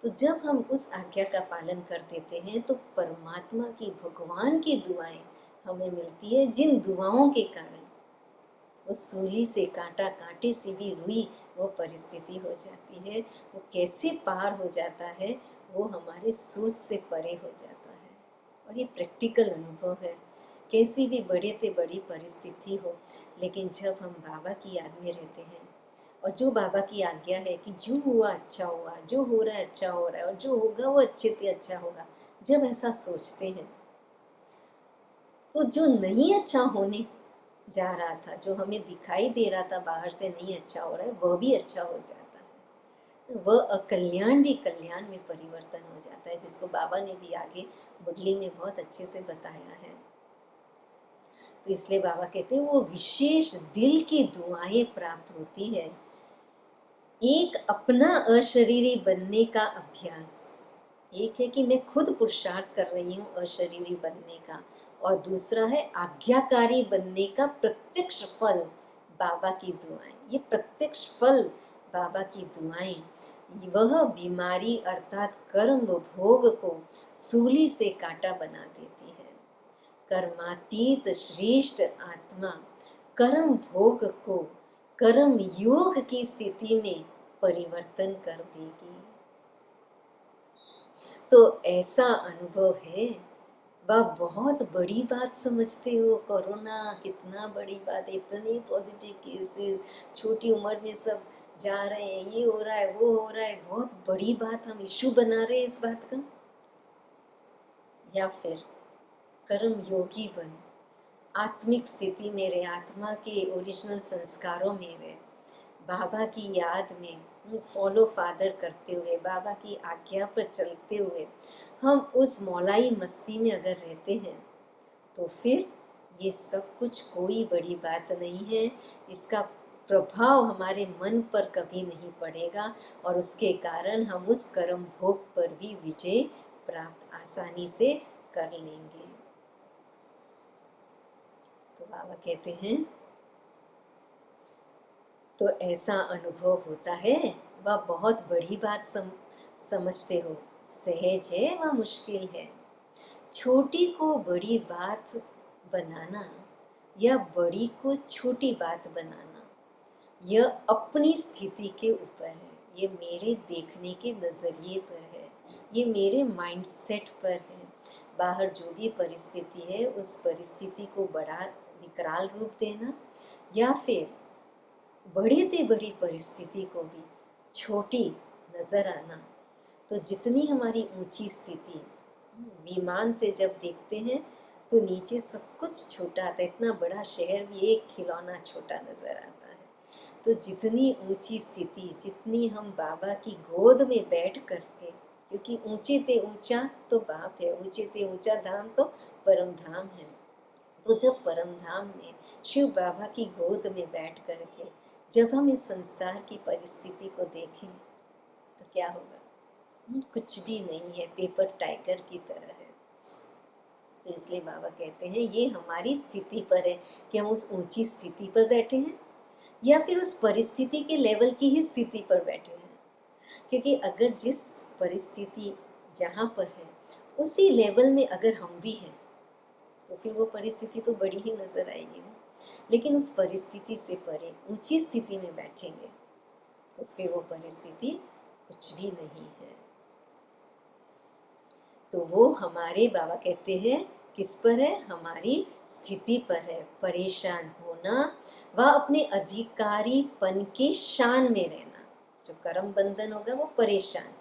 तो जब हम उस आज्ञा का पालन कर देते हैं तो परमात्मा की, भगवान की दुआएं हमें मिलती है, जिन दुआओं के कारण उस सूली से कांटा, कांटे से भी रुई वो परिस्थिति हो जाती है, वो कैसे पार हो जाता है वो हमारे सोच से परे हो जाता है। और ये प्रैक्टिकल अनुभव है, कैसी भी बड़े से बड़ी परिस्थिति हो, लेकिन जब हम बाबा की याद में रहते हैं और जो बाबा की आज्ञा है कि जो हुआ अच्छा हुआ, जो हो रहा है अच्छा हो रहा है, और जो होगा वो अच्छे से अच्छा होगा, जब ऐसा सोचते हैं तो जो नहीं अच्छा होने जा रहा था, जो हमें दिखाई दे रहा था बाहर से नहीं अच्छा हो रहा है, वह भी अच्छा हो जाता है, वह अकल्याण भी कल्याण में परिवर्तन हो जाता है, जिसको बाबा ने भी आगे मुरली में बहुत अच्छे से बताया है। तो इसलिए बाबा कहते हैं वो विशेष दिल की दुआएं प्राप्त होती है। एक अपना अशरीरी बनने का अभ्यास, एक है कि मैं खुद पुरुषार्थ कर रही हूँ अशरीरी बनने का, और दूसरा है आज्ञाकारी बनने का प्रत्यक्ष फल बाबा की दुआएं। ये प्रत्यक्ष फल बाबा की दुआएं वह बीमारी अर्थात कर्म भोग को सूली से कांटा बना देती है। कर्मातीत श्रेष्ठ आत्मा कर्म भोग को कर्म योग की स्थिति में परिवर्तन कर देगी। तो ऐसा अनुभव है, वह बहुत बड़ी बात समझते हो। कोरोना कितना बड़ी बात है, इतने पॉजिटिव केसेस, छोटी उम्र में सब जा रहे हैं, ये हो रहा है वो हो रहा है, बहुत बड़ी बात हम इशू बना रहे हैं इस बात का। या फिर कर्म योगी बन आत्मिक स्थिति में रहे, आत्मा के ओरिजिनल संस्कारों में रहे, बाबा की याद में फॉलो फादर करते हुए, बाबा की आज्ञा पर चलते हुए हम उस मौलाई मस्ती में अगर रहते हैं तो फिर ये सब कुछ कोई बड़ी बात नहीं है। इसका प्रभाव हमारे मन पर कभी नहीं पड़ेगा और उसके कारण हम उस कर्म भोग पर भी विजय प्राप्त आसानी से कर लेंगे। तो बाबा कहते हैं तो ऐसा अनुभव होता है, वह बहुत बड़ी बात समझते हो, सहज है वह मुश्किल है। छोटी को बड़ी बात बनाना या बड़ी को छोटी बात बनाना, यह अपनी स्थिति के ऊपर है, ये मेरे देखने के नज़रिए पर है। ये मेरे माइंडसेट पर है। बाहर जो भी परिस्थिति है उस परिस्थिति को बड़ा विकराल रूप देना या फिर बड़ी से बड़ी परिस्थिति को भी छोटी नज़र आना। तो जितनी हमारी ऊंची स्थिति, विमान से जब देखते हैं तो नीचे सब कुछ छोटा आता है, इतना बड़ा शहर भी एक खिलौना छोटा नज़र आता है। तो जितनी ऊंची स्थिति, जितनी हम बाबा की गोद में बैठ करके, क्योंकि ऊंचे ते ऊंचा तो बाप है, ऊंचे ते ऊंचा धाम तो परम धाम है। तो जब परम धाम में शिव बाबा की गोद में बैठ करके जब हम इस संसार की परिस्थिति को देखें तो क्या होगा? कुछ भी नहीं है, पेपर टाइगर की तरह है। तो इसलिए बाबा कहते हैं ये हमारी स्थिति पर है कि हम उस ऊंची स्थिति पर बैठे हैं या फिर उस परिस्थिति के लेवल की ही स्थिति पर बैठे हैं। क्योंकि अगर जिस परिस्थिति जहाँ पर है उसी लेवल में अगर हम भी हैं तो फिर वो परिस्थिति तो बड़ी ही नज़र आएगी ना। लेकिन उस परिस्थिति से परे ऊंची स्थिति में बैठेंगे तो फिर वो परिस्थिति कुछ भी नहीं है। तो वो हमारे बाबा कहते हैं किस पर है? हमारी स्थिति पर है। परेशान होना व अपने अधिकारीपन के शान में रहना। जो कर्म बंधन होगा वो परेशान,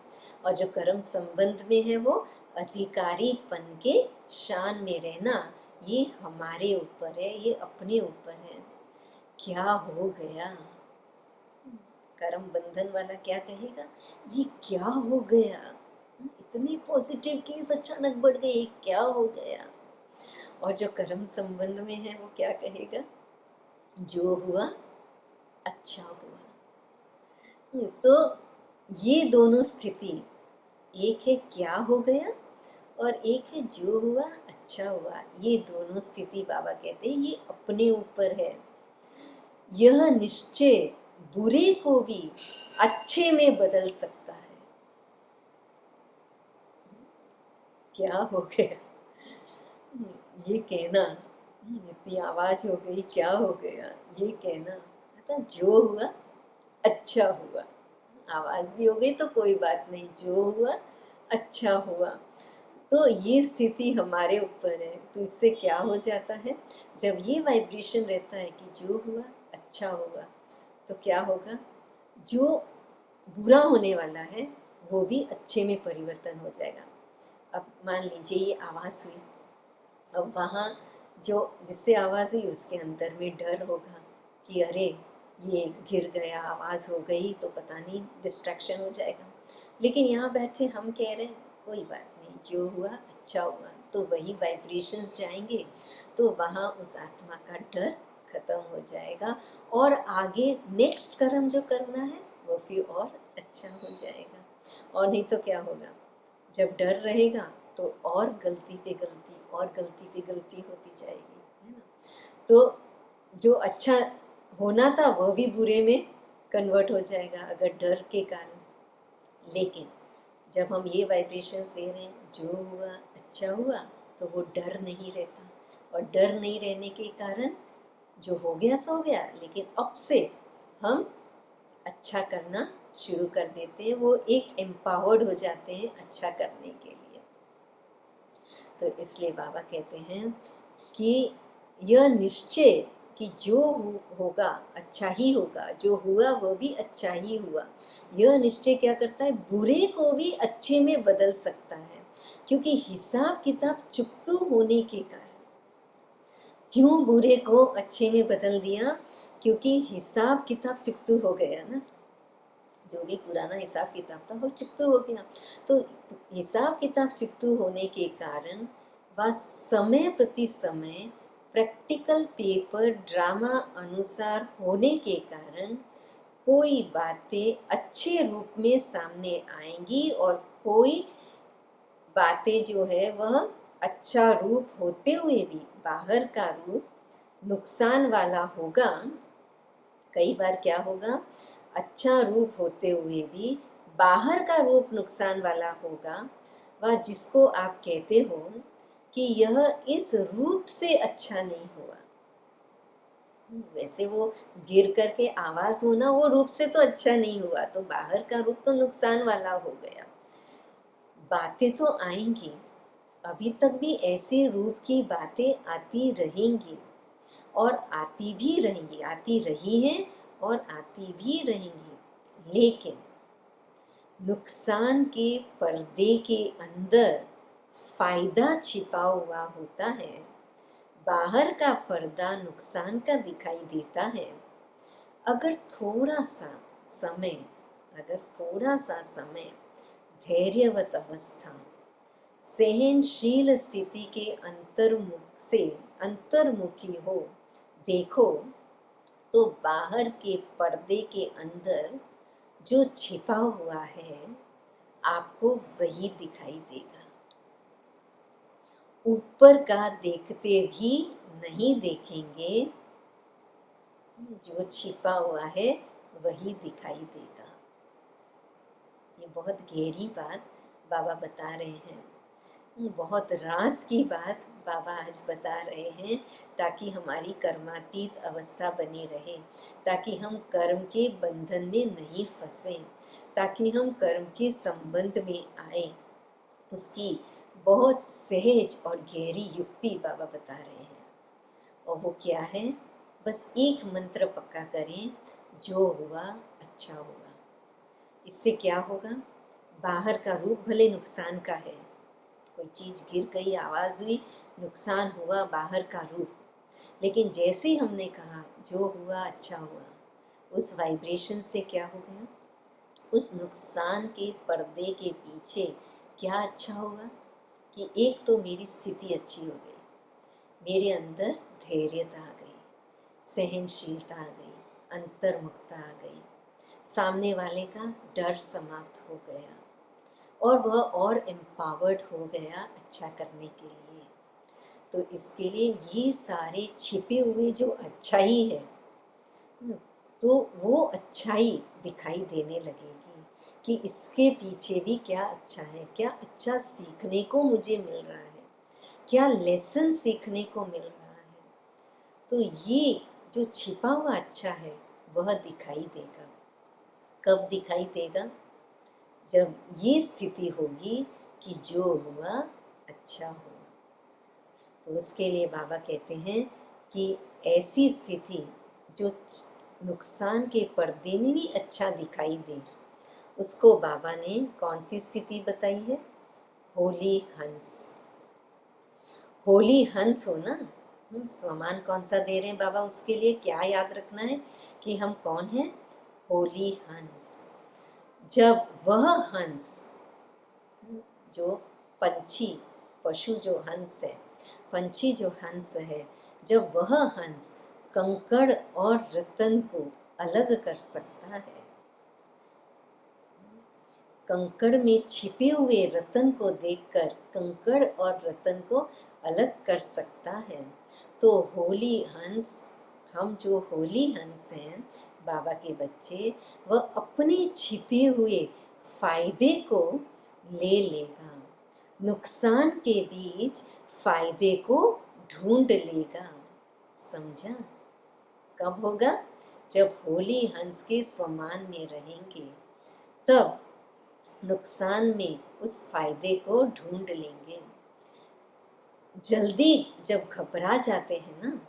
और जो कर्म संबंध में है वो अधिकारीपन के शान में रहना। ये हमारे ऊपर है, ये अपने ऊपर है। क्या हो गया? कर्म बंधन वाला क्या कहेगा? ये क्या हो गया? इतनी पॉजिटिव केस अचानक बढ़ गई, क्या हो गया? और जो कर्म संबंध में है वो क्या कहेगा? जो हुआ अच्छा हुआ। तो ये दोनों स्थिति, एक है क्या हो गया और एक है जो हुआ अच्छा हुआ। ये दोनों स्थिति बाबा कहते हैं ये अपने ऊपर है। यह निश्चय बुरे को भी अच्छे में बदल सकता है। क्या हो गया? ये कहना, इतनी आवाज हो गई, क्या हो गया? ये कहना मतलब जो हुआ अच्छा हुआ। आवाज भी हो गई तो कोई बात नहीं, जो हुआ अच्छा हुआ। तो ये स्थिति हमारे ऊपर है। तो इससे क्या हो जाता है? जब ये वाइब्रेशन रहता है कि जो हुआ अच्छा हुआ, तो क्या होगा? जो बुरा होने वाला है वो भी अच्छे में परिवर्तन हो जाएगा। अब मान लीजिए ये आवाज़ हुई, अब वहाँ जो जिससे आवाज़ हुई उसके अंदर में डर होगा कि अरे ये गिर गया, आवाज़ हो गई तो पता नहीं डिस्ट्रैक्शन हो जाएगा। लेकिन यहाँ बैठे हम कह रहे हैं कोई बात नहीं, जो हुआ अच्छा हुआ। तो वही वाइब्रेशंस जाएंगे तो वहाँ उस आत्मा का डर खत्म हो जाएगा और आगे नेक्स्ट कर्म जो करना है वो फिर और अच्छा हो जाएगा। और नहीं तो क्या होगा? जब डर रहेगा तो और गलती पे गलती और गलती पे गलती होती जाएगी, है ना। तो जो अच्छा होना था वह भी बुरे में कन्वर्ट हो जाएगा अगर डर के कारण। लेकिन जब हम ये वाइब्रेशंस दे रहे हैं जो हुआ अच्छा हुआ, तो वो डर नहीं रहता, और डर नहीं रहने के कारण जो हो गया सो गया। लेकिन अब से हम अच्छा करना शुरू कर देते हैं, वो एक एम्पावर्ड हो जाते हैं अच्छा करने के लिए। तो इसलिए बाबा कहते हैं कि यह निश्चय कि जो होगा अच्छा ही होगा, जो हुआ वो भी अच्छा ही हुआ। यह निश्चय क्या करता है? बुरे को भी अच्छे में बदल सकता है। क्योंकि हिसाब किताब चुकतू होने के कारण। क्यों बुरे को अच्छे में बदल दिया? क्योंकि हिसाब किताब चुकतू हो गया ना। जो भी पुराना हिसाब किताब था वो चुकतू हो गया। तो हिसाब किताब चुकतू होने के कारण वह समय प्रति समय प्रैक्टिकल पेपर ड्रामा अनुसार होने के कारण कोई बातें अच्छे रूप में सामने आएंगी और कोई बातें जो है वह अच्छा रूप होते हुए भी बाहर का रूप नुकसान वाला होगा। कई बार क्या होगा? अच्छा रूप होते हुए भी बाहर का रूप नुकसान वाला होगा। वह जिसको आप कहते हो कि यह इस रूप से अच्छा नहीं हुआ। वैसे वो गिर करके आवाज होना वो रूप से तो अच्छा नहीं हुआ, तो बाहर का रूप तो नुकसान वाला हो गया। बातें तो आएंगी, अभी तक भी ऐसे रूप की बातें आती रहेंगी और आती भी रहेंगी, आती रही हैं और आती भी रहेंगी। लेकिन नुकसान के पर्दे के अंदर फायदा छिपा हुआ होता है। बाहर का पर्दा नुकसान का दिखाई देता है। अगर थोड़ा सा समय धैर्यवत अवस्था, सहनशील स्थिति के अंतर्मुखी हो देखो, तो बाहर के पर्दे के अंदर जो छिपा हुआ है आपको वही दिखाई देगा। ऊपर का देखते भी नहीं देखेंगे, जो छिपा हुआ है वही दिखाई देगा। ये बहुत गहरी बात बाबा बता रहे हैं, बहुत राज की बात बाबा आज बता रहे हैं, ताकि हमारी कर्मातीत अवस्था बनी रहे, ताकि हम कर्म के बंधन में नहीं फंसें, ताकि हम कर्म के संबंध में आए। उसकी बहुत सहज और गहरी युक्ति बाबा बता रहे हैं। और वो क्या है? बस एक मंत्र पक्का करें, जो हुआ अच्छा होगा। इससे क्या होगा? बाहर का रूप भले नुकसान का है, कोई चीज़ गिर गई, आवाज़ हुई, नुकसान हुआ बाहर का रूप, लेकिन जैसे ही हमने कहा जो हुआ अच्छा हुआ, उस वाइब्रेशन से क्या हो गया? उस नुकसान के पर्दे के पीछे क्या अच्छा होगा कि एक तो मेरी स्थिति अच्छी हो गई, मेरे अंदर धैर्यता आ गई, सहनशीलता आ गई, अंतर्मुखता आ गई, सामने वाले का डर समाप्त हो गया और वह और एम्पावर्ड हो गया अच्छा करने के लिए। तो इसके लिए ये सारे छिपे हुए जो अच्छाई है, तो वो अच्छाई दिखाई देने लगेगी कि इसके पीछे भी क्या अच्छा है, क्या अच्छा सीखने को मुझे मिल रहा है, क्या लेसन सीखने को मिल रहा है। तो ये जो छिपा हुआ अच्छा है वह दिखाई देगा। कब दिखाई देगा? जब ये स्थिति होगी कि जो हुआ अच्छा हुआ। तो उसके लिए बाबा कहते हैं कि ऐसी स्थिति जो नुकसान के पर्दे में भी अच्छा दिखाई दे, उसको बाबा ने कौन सी स्थिति बताई है? होली हंस। होली हंस हो ना। सम्मान कौन सा दे रहे हैं बाबा? उसके लिए क्या याद रखना है कि हम कौन हैं? होली हंस। जब वह हंस, जो पंछी, पशु जो हंस है, पंछी जो हंस है, जब वह हंस कंकड़ और रतन को अलग कर सकता है, कंकड़ में छिपे हुए रतन को देखकर कंकड़ और रतन को अलग कर सकता है, तो होली हंस, हम जो होली हंस हैं, बाबा के बच्चे, वह अपने छिपे हुए फायदे को ले लेगा। नुकसान के बीच फायदे को ढूंढ लेगा। समझा? कब होगा? जब होली हंस के स्वमान में रहेंगे, तब नुकसान में उस फायदे को ढूंढ लेंगे। जल्दी जब घबरा जाते हैं ना,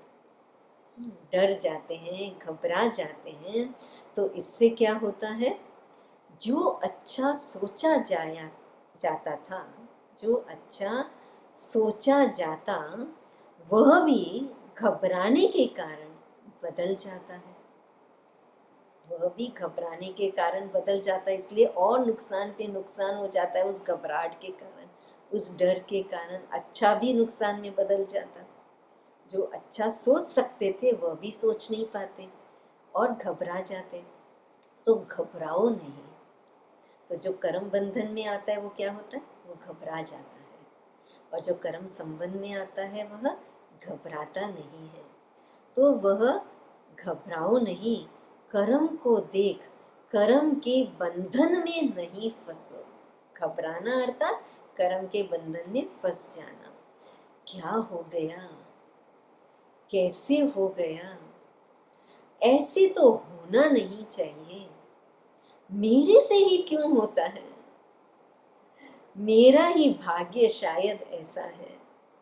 डर जाते हैं, घबरा जाते हैं, तो इससे क्या होता है? जो अच्छा सोचा जाता था, जो अच्छा सोचा जाता, वह भी घबराने के कारण बदल जाता है। वह भी घबराने के कारण बदल जाता है, इसलिए और नुकसान पे नुकसान हो जाता है उस घबराहट के कारण, उस डर के कारण। अच्छा भी नुकसान में बदल जाता। जो अच्छा सोच सकते थे वह भी सोच नहीं पाते और घबरा जाते। तो घबराओ नहीं। तो जो कर्म बंधन में आता है वो क्या होता है? वो घबरा जाता है। और जो कर्म संबंध में आता है वह घबराता नहीं है। तो वह घबराओ नहीं, कर्म को देख कर्म के बंधन में नहीं फंसो। घबराना अर्थात कर्म के बंधन में फंस जाना। क्या हो गया, कैसे हो गया, ऐसे तो होना नहीं चाहिए, मेरे से ही क्यों होता है? मेरा ही भाग्य शायद ऐसा है।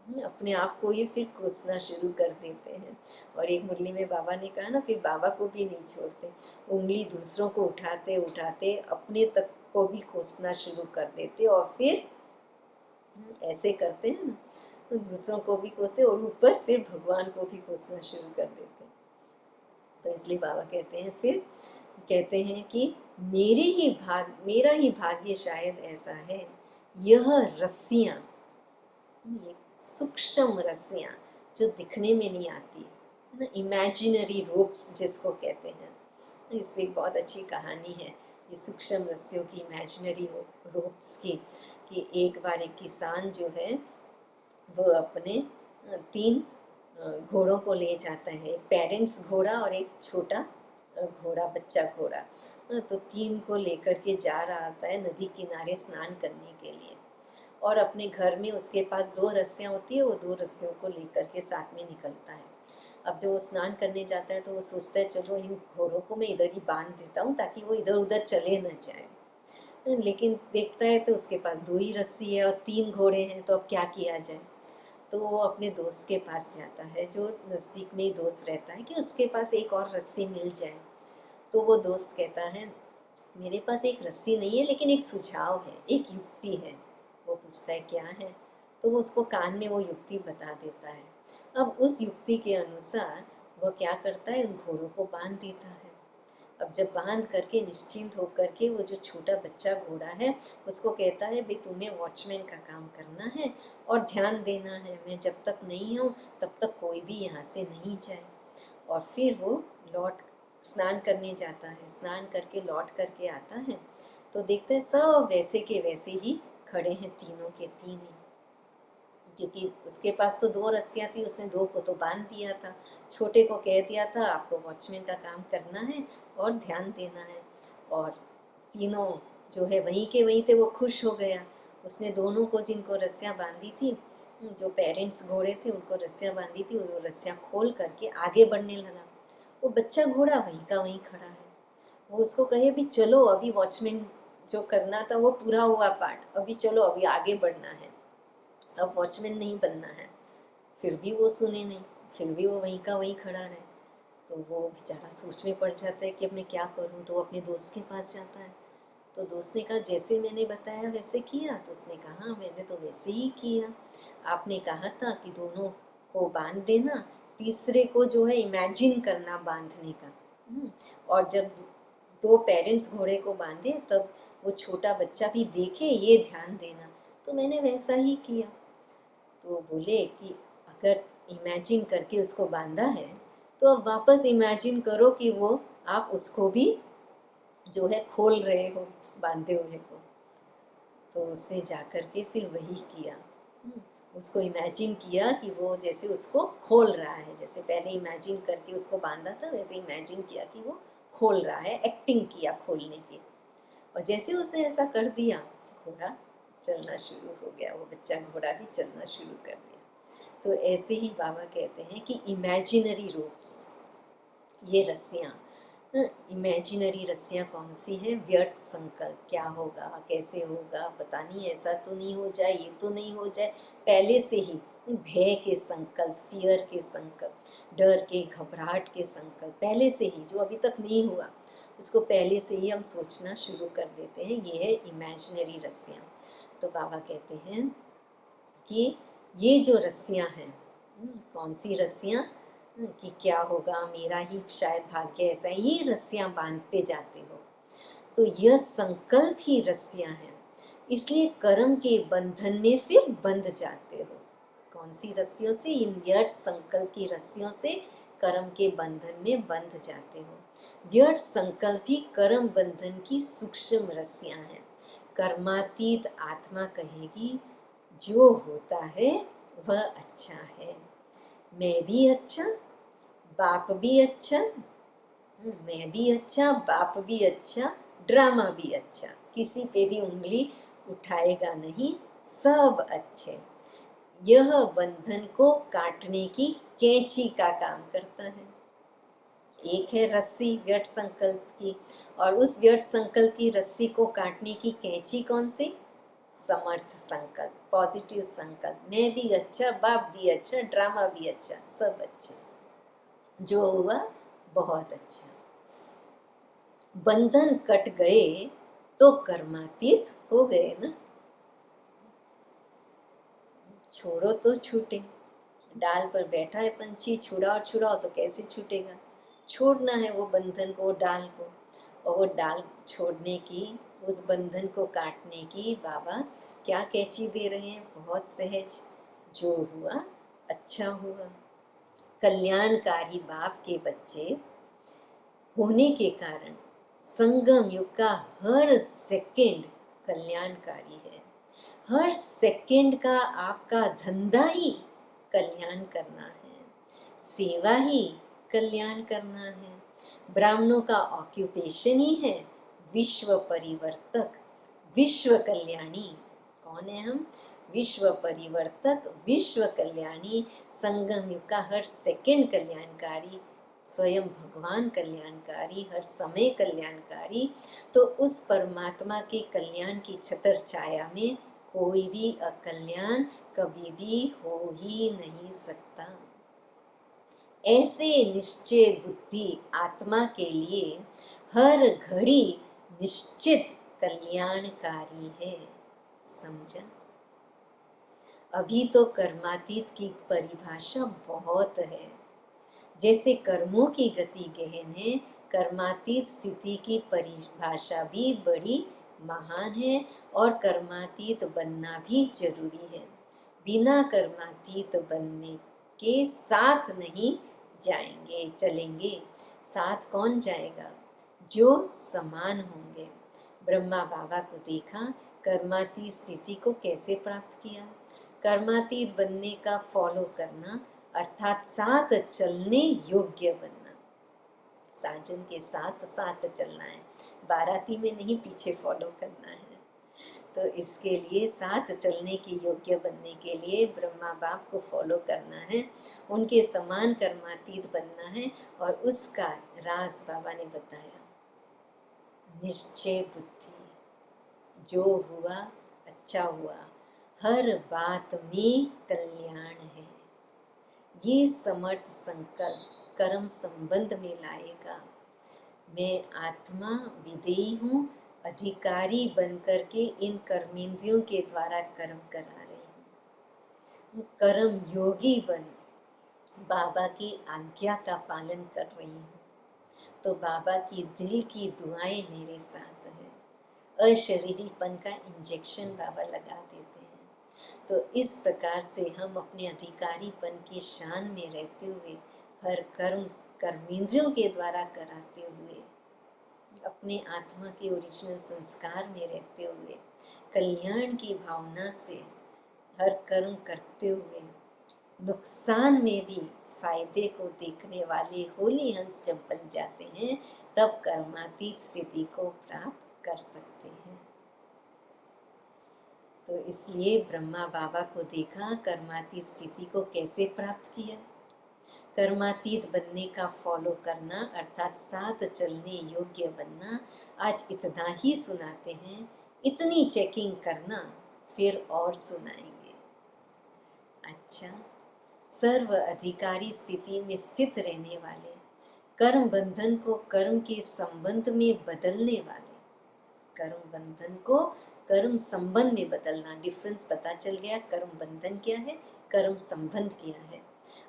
अपने आप को ही फिर कोसना शुरू कर देते हैं। और एक मुरली में बाबा ने कहा ना, फिर बाबा को भी नहीं छोड़ते, उंगली दूसरों को उठाते उठाते अपने तक को भी कोसना शुरू कर देते, और फिर ऐसे करते हैं ना, तो दूसरों को भी कोसते और ऊपर फिर भगवान को भी कोसना शुरू कर देते। तो इसलिए बाबा कहते हैं, फिर कहते हैं कि मेरा ही भाग्य शायद ऐसा है, यह रस्सियाँ, ये सूक्ष्म रस्सियाँ जो दिखने में नहीं आती है ना, इमेजिनरी रोप्स जिसको कहते हैं। इसमें एक बहुत अच्छी कहानी है ये सूक्ष्म रस्सियों की, इमेजिनरी रोप्स की, कि एक बार एक किसान जो है वो अपने 3 घोड़ों को ले जाता है, एक पेरेंट्स घोड़ा और एक छोटा घोड़ा, बच्चा घोड़ा। तो 3 को लेकर के जा रहा होता है नदी किनारे स्नान करने के लिए, और अपने घर में उसके पास 2 रस्सियाँ होती है, वो 2 रस्सियों को लेकर के साथ में निकलता है। अब जब वो स्नान करने जाता है तो वो सोचता है चलो इन घोड़ों को मैं इधर ही बांध देता हूँ ताकि वो इधर उधर चले न जाए। लेकिन देखता है तो उसके पास 2 ही रस्सी है और 3 घोड़े हैं, तो अब क्या किया जाए। तो वो अपने दोस्त के पास जाता है, जो नज़दीक में ही दोस्त रहता है, कि उसके पास एक और रस्सी मिल जाए। तो वो दोस्त कहता है मेरे पास एक रस्सी नहीं है, लेकिन एक सुझाव है, एक युक्ति है। वो पूछता है क्या है, तो वो उसको कान में वो युक्ति बता देता है। अब उस युक्ति के अनुसार वो क्या करता है, उन घोड़ों को बांध देता है। अब जब बांध करके निश्चिंत होकर के वो जो छोटा बच्चा घोड़ा है उसको कहता है भाई तुम्हें वॉचमैन का काम करना है और ध्यान देना है, मैं जब तक नहीं आऊँ तब तक कोई भी यहाँ से नहीं जाए। और फिर वो लौट स्नान करने जाता है, स्नान करके लौट करके आता है तो देखता है सब वैसे के वैसे ही खड़े हैं, तीनों के तीन ही, क्योंकि उसके पास तो 2 रस्सियाँ थी, उसने 2 को तो बांध दिया था, छोटे को कह दिया था आपको वॉचमैन का काम करना है और ध्यान देना है। और तीनों जो है वहीं के वहीं थे, वो खुश हो गया। उसने दोनों को जिनको रस्सियाँ बांधी थी, जो पेरेंट्स घोड़े थे उनको रस्सियाँ बांधी थी, वो रस्सियाँ खोल करके आगे बढ़ने लगा। वो बच्चा घोड़ा वहीं का वहीं खड़ा है। वो उसको कहे भी चलो अभी वॉचमैन जो करना था वो पूरा हुआ पार्ट, अभी चलो अभी आगे बढ़ना है, अब वॉचमैन नहीं बनना है। फिर भी वो सुने नहीं, फिर भी वो वहीं का वहीं खड़ा रहे। तो वो बेचारा सोच में पड़ जाता है कि अब मैं क्या करूं। तो वो अपने दोस्त के पास जाता है, तो दोस्त ने कहा जैसे मैंने बताया वैसे किया। तो उसने कहा हाँ मैंने तो वैसे ही किया, आपने कहा था कि दोनों को बांध देना, तीसरे को जो है इमेजिन करना बांधने का। और जब 2 पेरेंट्स घोड़े को बांधे तब वो छोटा बच्चा भी देखे, ये ध्यान देना। तो मैंने वैसा ही किया। तो बोले कि अगर इमेजिन करके उसको बांधा है तो अब वापस इमेजिन करो कि वो आप उसको भी जो है खोल रहे हो बांधे हुए को। तो उसने जा कर के फिर वही किया, उसको इमेजिन किया कि वो जैसे उसको खोल रहा है, जैसे पहले इमेजिन करके उसको बांधा था वैसे इमेजिन किया कि वो खोल रहा है, एक्टिंग किया खोलने की। और जैसे उसने ऐसा कर दिया घोड़ा चलना शुरू हो गया, वो बच्चा घोड़ा भी चलना शुरू कर दिया। तो ऐसे ही बाबा कहते हैं कि इमेजिनरी रोप्स, ये रस्सियाँ, इमेजिनरी रस्सियाँ कौन सी हैं, व्यर्थ संकल्प, क्या होगा कैसे होगा पता नहीं, ऐसा तो नहीं हो जाए, ये तो नहीं हो जाए, पहले से ही भय के संकल्प, फियर के संकल्प, डर के घबराहट के संकल्प, पहले से ही जो अभी तक नहीं हुआ उसको पहले से ही हम सोचना शुरू कर देते हैं, ये है इमेजिनरी रस्सियाँ। तो बाबा कहते हैं कि ये जो रस्सियाँ हैं, कौन सी रस्सियाँ, कि क्या होगा मेरा ही शायद भाग्य ऐसा है, ये रस्सियाँ बांधते जाते हो तो यह संकल्प ही रस्सियाँ हैं, इसलिए कर्म के बंधन में फिर बंध जाते हो। कौन सी रस्सियों से, इन व्यर्थ संकल्प की रस्सियों से कर्म के बंधन में बंध जाते हो। व्यर्थ संकल्प ही कर्म बंधन की सूक्ष्म रस्सियाँ हैं। कर्मातीत आत्मा कहेगी जो होता है वह अच्छा है, मैं भी अच्छा, बाप भी अच्छा, मैं भी अच्छा, बाप भी अच्छा, ड्रामा भी अच्छा, किसी पे भी उंगली उठाएगा नहीं, सब अच्छे। यह बंधन को काटने की कैंची का काम करता है। एक है रस्सी व्यर्थ संकल्प की, और उस व्यर्थ संकल्प की रस्सी को काटने की कैंची कौन सी, समर्थ संकल्प, पॉजिटिव संकल्प, मैं भी अच्छा, बाप भी अच्छा, ड्रामा भी अच्छा, सब अच्छा, जो हुआ बहुत अच्छा। बंधन कट गए तो कर्मातीत हो गए ना। छोड़ो तो छूटे, डाल पर बैठा है पंछी, छुड़ाओ छुड़ाओ तो कैसे छूटेगा। छोड़ना है वो बंधन को, डाल को, और वो डाल छोड़ने की, उस बंधन को काटने की बाबा क्या कैची दे रहे हैं, बहुत सहज। जो हुआ अच्छा हुआ। कल्याणकारी बाप के बच्चे होने के कारण संगम युग का हर सेकंड कल्याणकारी है। हर सेकंड का आपका धंधा ही कल्याण करना है, सेवा ही कल्याण करना है। ब्राह्मणों का ऑक्यूपेशन ही है विश्व परिवर्तक, विश्व कल्याणी। कौन है हम? विश्व परिवर्तक, विश्व कल्याणी, संगम युग का हर सेकंड कल्याणकारी, स्वयं भगवान कल्याणकारी, हर समय कल्याणकारी। तो उस परमात्मा के कल्याण की छत्र छाया में कोई भी अकल्याण कभी भी हो ही नहीं सकता। ऐसे निश्चय बुद्धि आत्मा के लिए हर घड़ी निश्चित कल्याणकारी है। समझा? अभी तो कर्मातीत की परिभाषा बहुत है। जैसे कर्मों की गति गहन है, कर्मातीत स्थिति की परिभाषा भी बड़ी महान है, और कर्मातीत बनना भी जरूरी है। बिना कर्मातीत बनने के साथ नहीं जाएंगे, चलेंगे। साथ कौन जाएगा? जो समान होंगे। ब्रह्मा बाबा को देखा, कर्मातीत स्थिति को कैसे प्राप्त किया। कर्मातीत बनने का फॉलो करना अर्थात साथ चलने योग्य बनना। साजन के साथ साथ चलना है, बाराती में नहीं पीछे फॉलो करना है। तो इसके लिए साथ चलने के योग्य बनने के लिए ब्रह्मा बाप को फॉलो करना है, उनके समान कर्मातीत बनना है। और उसका राज बाबा ने बताया, निश्चय बुद्धि। जो हुआ अच्छा हुआ, हर बात में कल्याण है। ये समर्थ संकल्प कर्म संबंध में लाएगा। मैं आत्मा विदेही हूँ, अधिकारी बनकर के इन कर्मेंद्रियों के द्वारा कर्म करा रही हूँ। कर्म योगी बन बाबा की आज्ञा का पालन कर रही हूँ। तो बाबा की दिल की दुआएं मेरे साथ है। अशरीरीपन का इंजेक्शन बाबा लगा देते हैं। तो इस प्रकार से हम अपने अधिकारीपन की शान में रहते हुए, हर कर्म कर्मेंद्रियों के द्वारा कराते हुए, अपने आत्मा के ओरिजिनल संस्कार में रहते हुए, कल्याण की भावना से हर कर्म करते हुए, नुकसान में भी फायदे को देखने वाले होली हंस जब बन जाते हैं, तब कर्मातीत स्थिति को प्राप्त कर सकते हैं। तो इसलिए ब्रह्मा बाबा को देखा, कर्मातीत स्थिति को कैसे प्राप्त किया। कर्मातीत बनने का फॉलो करना अर्थात साथ चलने योग्य बनना। आज इतना ही सुनाते हैं, इतनी चेकिंग करना, फिर और सुनाएंगे। अच्छा, सर्व अधिकारी स्थिति में स्थित रहने वाले, कर्म बंधन को कर्म के संबंध में बदलने वाले, कर्म बंधन को कर्म संबंध में बदलना, डिफरेंस पता चल गया। कर्म बंधन क्या है, कर्म संबंध क्या है।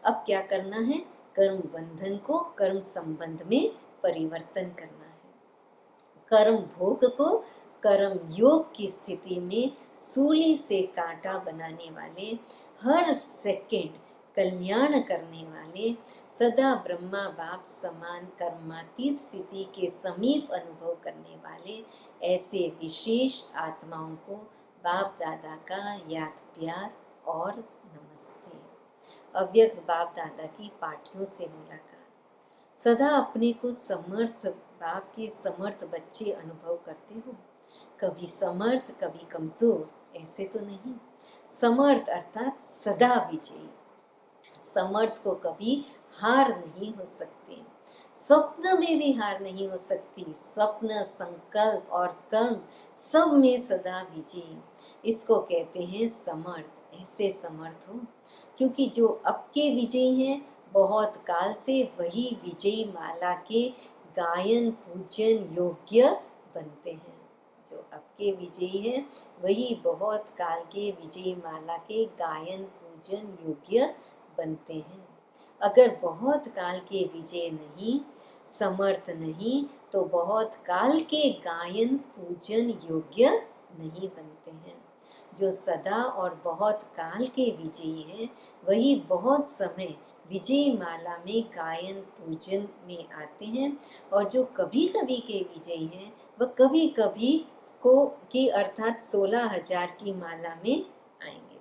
अब क्या करना है, कर्म बंधन को कर्म संबंध में परिवर्तन करना है। कर्म भोग को कर्म योग की स्थिति में सूली से कांटा बनाने वाले, हर सेकंड कल्याण करने वाले, सदा ब्रह्मा बाप समान कर्मातीत स्थिति के समीप अनुभव करने वाले, ऐसे विशेष आत्माओं को बाप दादा का याद प्यार और नमस्ते। अव्यक्त बाप दादा की पाठियों से मुलाकात। सदा अपने को समर्थ बाप के समर्थ बच्चे अनुभव करते हो। कभी समर्थ कभी कमजोर, ऐसे तो नहीं। समर्थ अर्थात सदा विजयी। समर्थ को कभी हार नहीं हो सकती, स्वप्न में भी हार नहीं हो सकती। स्वप्न, संकल्प और कर्म सब में सदा विजयी। इसको कहते हैं समर्थ। ऐसे समर्थ हो क्योंकि जो अब के विजयी हैं बहुत काल से वही विजयी माला के गायन पूजन योग्य बनते हैं। जो अब के विजयी हैं वही बहुत काल के विजयी माला के गायन पूजन योग्य बनते हैं। अगर बहुत काल के विजय नहीं, समर्थ नहीं, तो बहुत काल के गायन पूजन योग्य नहीं बनते हैं। जो सदा और बहुत काल के विजयी हैं वही बहुत समय विजय माला में गायन पूजन में आते हैं, और जो कभी कभी के विजयी हैं वह कभी कभी को की अर्थात 16,000 की माला में आएंगे।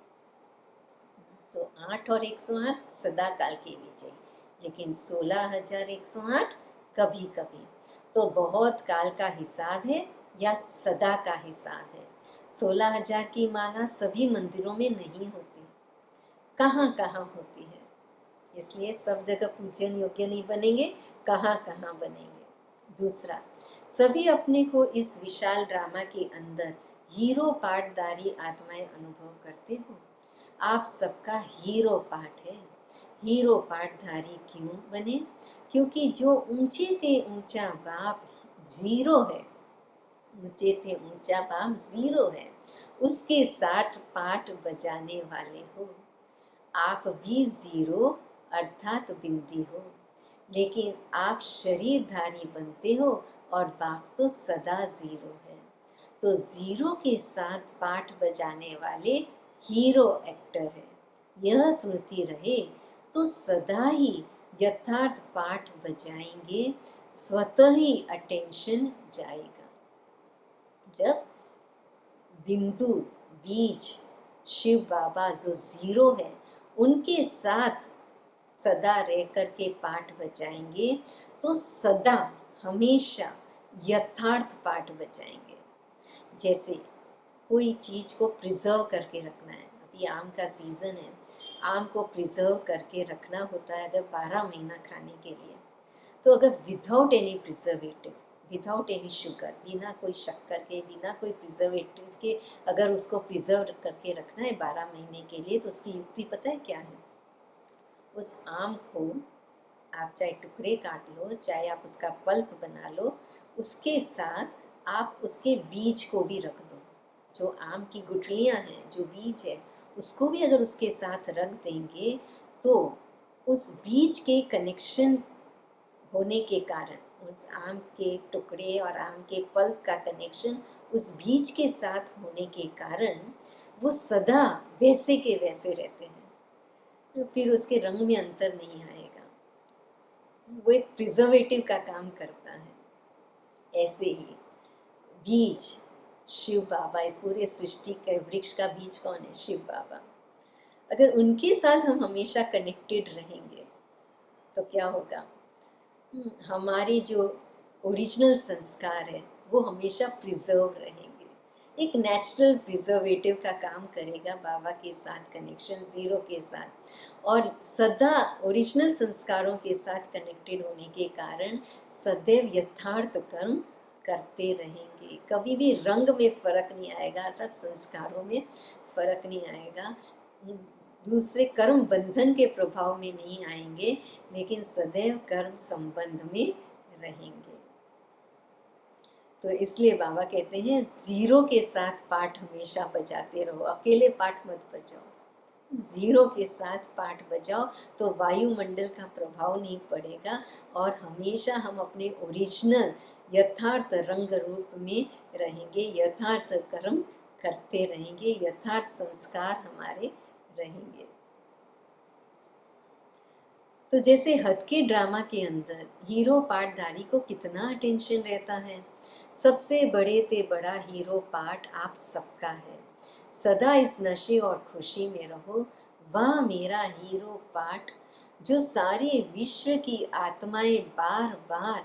तो 8 और 108 सदा काल के विजय, लेकिन 16,108 कभी कभी। तो बहुत काल का हिसाब है या सदा का हिसाब है। 16,000 की माला सभी मंदिरों में नहीं होती, कहाँ कहाँ होती है, इसलिए सब जगह पूजन योग्य नहीं बनेंगे, कहाँ कहाँ बनेंगे। दूसरा, सभी अपने को इस विशाल ड्रामा के अंदर हीरो पार्टधारी आत्माएं अनुभव करते हो। आप सबका हीरो पार्ट है। हीरो पार्टधारी क्यों बने? क्योंकि जो ऊंचे थे ऊंचा बाप जीरो है, ऊंचे थे ऊंचा बाप जीरो है, उसके 60 पार्ट बजाने वाले हो। आप भी जीरो अर्थात बिंदी हो, लेकिन आप शरीरधारी बनते हो और बाप तो सदा जीरो है। तो जीरो के साथ पाठ बजाने वाले हीरो एक्टर है। यह स्मृति रहे तो सदा ही यथार्थ पाठ बजाएंगे, स्वतः ही अटेंशन जाएगा। जब बिंदु बीज शिव बाबा जो जीरो है उनके साथ सदा रह कर के पाठ बजाएंगे तो सदा हमेशा यथार्थ पाठ बजाएंगे। जैसे कोई चीज़ को प्रिजर्व करके रखना है, अभी आम का सीज़न है, आम को प्रिजर्व करके रखना होता है अगर 12 महीना खाने के लिए, तो अगर without any preservative, without any sugar, बिना कोई शक्कर के, बिना कोई प्रिजर्वेटिव के अगर उसको प्रिजर्व करके रखना है 12 महीने के लिए, तो उसकी युक्ति पता है क्या है? उस आम को आप चाहे टुकड़े काट लो, चाहे आप उसका पल्प बना लो, उसके साथ आप उसके बीज को भी रख दो। जो आम की गुठलियाँ हैं, जो बीज है, उसको भी अगर उसके साथ रख देंगे तो उस बीज के कनेक्शन होने के कारण, उस आम के टुकड़े और आम के पल्प का कनेक्शन उस बीज के साथ होने के कारण वो सदा वैसे के वैसे रहते हैं, तो फिर उसके रंग में अंतर नहीं आएगा। वो एक प्रिजर्वेटिव का काम करता है। ऐसे ही बीज शिव बाबा, इस पूरे सृष्टि के वृक्ष का बीज कौन है? शिव बाबा। अगर उनके साथ हम हमेशा कनेक्टेड रहेंगे तो क्या होगा? हमारे जो ओरिजिनल संस्कार है वो हमेशा प्रिजर्व रहेंगे। एक नेचुरल प्रिजर्वेटिव का काम करेगा बाबा के साथ कनेक्शन, जीरो के साथ, और सदा ओरिजिनल संस्कारों के साथ कनेक्टेड होने के कारण सदैव यथार्थ कर्म करते रहेंगे। कभी भी रंग में फर्क नहीं आएगा, अर्थात संस्कारों में फर्क नहीं आएगा, दूसरे कर्म बंधन के प्रभाव में नहीं आएंगे, लेकिन सदैव कर्म संबंध में रहेंगे। तो इसलिए बाबा कहते हैं जीरो के साथ पाठ हमेशा बजाते रहो, अकेले पाठ मत बजाओ। जीरो के साथ पाठ बजाओ तो वायुमंडल का प्रभाव नहीं पड़ेगा और हमेशा हम अपने ओरिजिनल यथार्थ रंग रूप में रहेंगे, यथार्थ कर्म करते रहेंगे, यथार्थ संस्कार हमारे रहेंगे। तो जैसे हद के ड्रामा के अंदर हीरो पार्टधारी को कितना अटेंशन रहता है, सबसे बड़े ते बड़ा हीरो पार्ट आप सबका है। सदा इस नशे और खुशी में रहो, वह मेरा हीरो पार्ट जो सारे विश्व की आत्माएं बार बार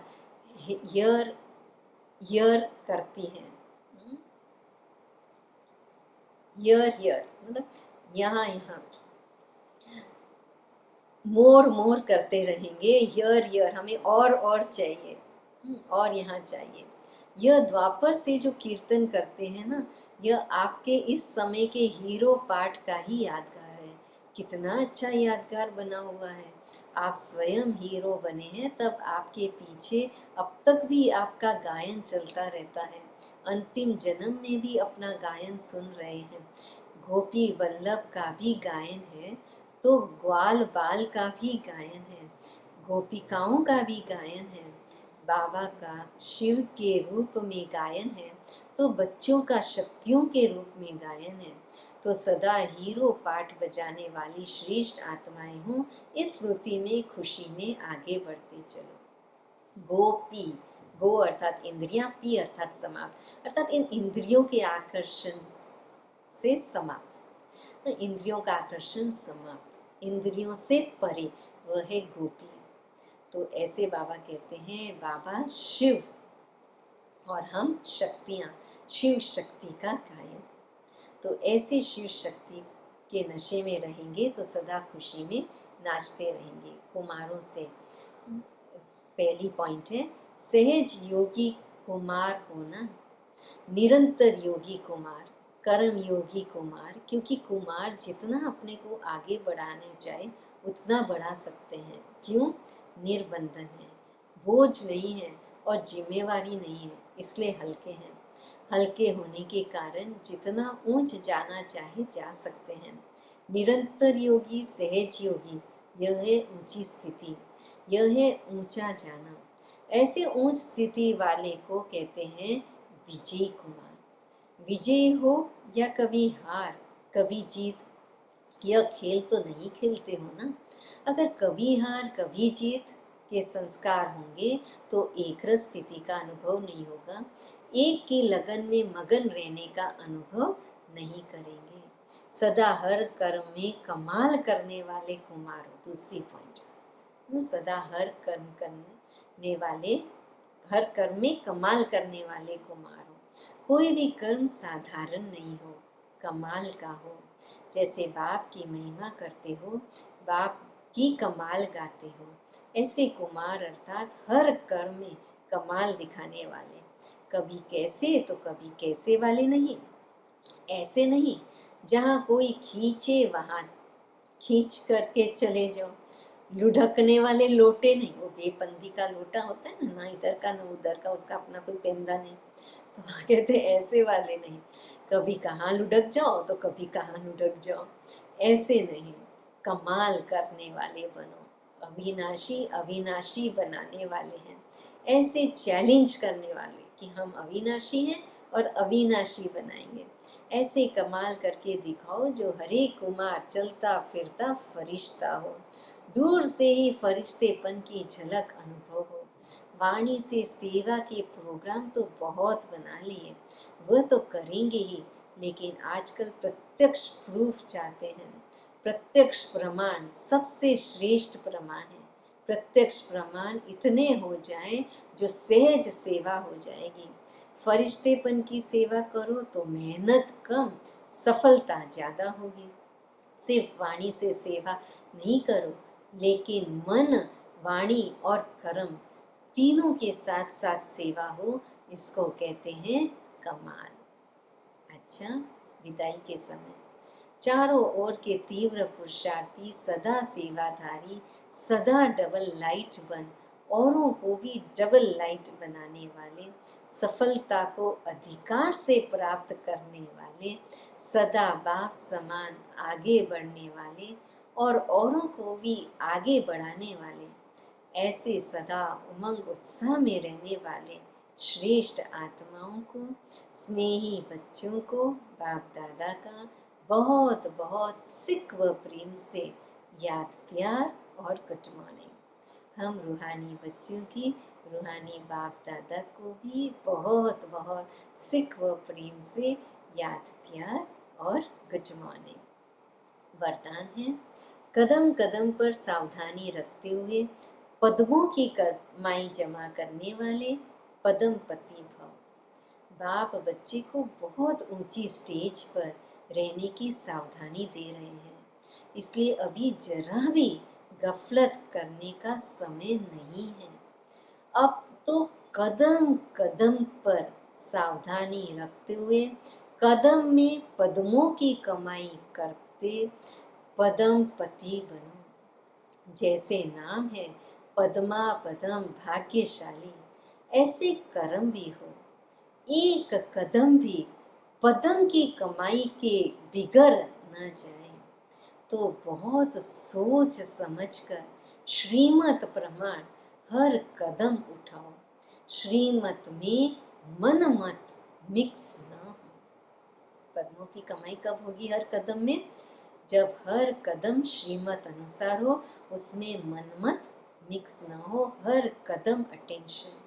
यर करती हैं। यर मतलब यहाँ यहाँ मोर करते रहेंगे। यर हमें और चाहिए, और यहाँ चाहिए। यह द्वापर से जो कीर्तन करते हैं ना, यह आपके इस समय के हीरो पार्ट का ही यादगार है। कितना अच्छा यादगार बना हुआ है। आप स्वयं हीरो बने हैं, तब आपके पीछे अब तक भी आपका गायन चलता रहता है। अंतिम जन्म में भी अपना गायन सुन रहे हैं। गोपी वल्लभ का भी गायन है, तो ग्वाल बाल का भी गायन है, गोपिकाओं का भी गायन है। बाबा का शिव के रूप में गायन है, तो बच्चों का शक्तियों के रूप में गायन है। तो सदा हीरो पाठ बजाने वाली श्रेष्ठ आत्माएं हूँ, इस स्मृति में खुशी में आगे बढ़ते चलो। गोपी, गो अर्थात इंद्रियां, पी अर्थात समाप्त, अर्थात इन इंद्रियों के आकर्षण से समाप्त। इंद्रियों का आकर्षण समाप्त, इंद्रियों से परे, वह है गोपी। तो ऐसे बाबा कहते हैं, बाबा शिव और हम शक्तियाँ, शिव शक्ति का गायन। तो ऐसे शिव शक्ति के नशे में रहेंगे तो सदा खुशी में नाचते रहेंगे। कुमारों से पहली पॉइंट है, सहज योगी कुमार होना, निरंतर योगी कुमार, कर्म योगी कुमार। क्योंकि कुमार जितना अपने को आगे बढ़ाने चाहे उतना बढ़ा सकते हैं। क्यों? निर्बंधन है, बोझ नहीं है और जिम्मेवारी नहीं है, इसलिए हल्के हैं। हल्के होने के कारण जितना ऊंच जाना चाहे जा सकते हैं। निरंतर योगी, सहज योगी, यह है ऊंची स्थिति, यह है ऊंचा जाना। ऐसे ऊंच स्थिति वाले को कहते हैं विजय कुमार। विजय हो या कभी हार कभी जीत, यह खेल तो नहीं खेलते हो ना। अगर कभी हार कभी जीत के संस्कार होंगे तो एकरस स्थिति का अनुभव नहीं होगा, एक की लगन में मगन रहने का अनुभव नहीं करेंगे। सदा हर कर्म में कमाल करने वाले कुमार हो, दूसरी पॉइंट। सदा हर कर्म में कमाल करने वाले कुमार हो। कोई भी कर्म साधारण नहीं हो, कमाल का हो। जैसे बाप की महिमा करते हो, बाप की कमाल गाते हो, ऐसे कुमार अर्थात हर कर्म में कमाल दिखाने वाले। कभी कैसे तो कभी कैसे वाले नहीं, ऐसे नहीं जहाँ कोई खींचे वहाँ खींच करके चले जाओ। लुढ़कने वाले लोटे नहीं, वो बेपंदी का लोटा होता है ना इधर का ना उधर का, उसका अपना कोई पेंदा नहीं। तो वहाँ कहते ऐसे वाले नहीं, कभी कहाँ लुढ़क जाओ तो कभी कहाँ लुढ़क जाओ, ऐसे नहीं। कमाल करने वाले बनो, अविनाशी अविनाशी बनाने वाले हैं। ऐसे चैलेंज करने वाले कि हम अविनाशी हैं और अविनाशी बनाएंगे। ऐसे कमाल करके दिखाओ जो हरे कुमार चलता फिरता फरिश्ता हो। दूर से ही फरिश्तेपन की झलक अनुभव हो। वाणी से सेवा के प्रोग्राम तो बहुत बना लिए, वह तो करेंगे ही, लेकिन आजकल प्रत्यक्ष प्रूफ चाहते हैं। प्रत्यक्ष प्रमाण सबसे श्रेष्ठ प्रमाण है। प्रत्यक्ष प्रमाण इतने हो जाएं जो सहज सेवा हो जाएगी। फरिश्तेपन की सेवा करो तो मेहनत कम, सफलता ज़्यादा होगी। सिर्फ वाणी से सेवा नहीं करो, लेकिन मन, वाणी और कर्म तीनों के साथ साथ सेवा हो, इसको कहते हैं कमाल। अच्छा, विदाई के समय चारों ओर के तीव्र पुरुषार्थी, सदा सेवाधारी, सदा डबल लाइट बन, औरों को भी डबल लाइट बनाने वाले, सफलता को अधिकार से प्राप्त करने वाले, सदा बाप समान आगे बढ़ने वाले और औरों को भी आगे बढ़ाने वाले, ऐसे सदा उमंग उत्साह में रहने वाले श्रेष्ठ आत्माओं को, स्नेही बच्चों को बाप दादा का बहुत बहुत सिक व प्रेम से याद, प्यार और गुड मॉर्निंग। हम रूहानी बच्चों की, रूहानी बाप दादा को भी बहुत बहुत सिक व प्रेम से याद, प्यार और गुड मॉर्निंग। वरदान है, कदम कदम पर सावधानी रखते हुए पद्मों की कमाई जमा करने वाले पद्मपति भव। बाप बच्चे को बहुत ऊंची स्टेज पर रहने की सावधानी दे रहे हैं, इसलिए अभी जरा भी गफलत करने का समय नहीं है। अब तो कदम कदम पर सावधानी रखते हुए कदम में पद्मों की कमाई करते पदम पति बनो। जैसे नाम है पद्मा पदम भाग्यशाली, ऐसे कर्म भी हो। एक कदम भी पदम की कमाई के बिगड़ न जाए, तो बहुत सोच समझकर श्रीमत प्रमाण हर कदम उठाओ। श्रीमत में मन मत मिक्स न हो। पद्मों की कमाई कब होगी? हर कदम में, जब हर कदम श्रीमत अनुसार हो, उसमें मन मत मिक्स ना हो। हर कदम अटेंशन,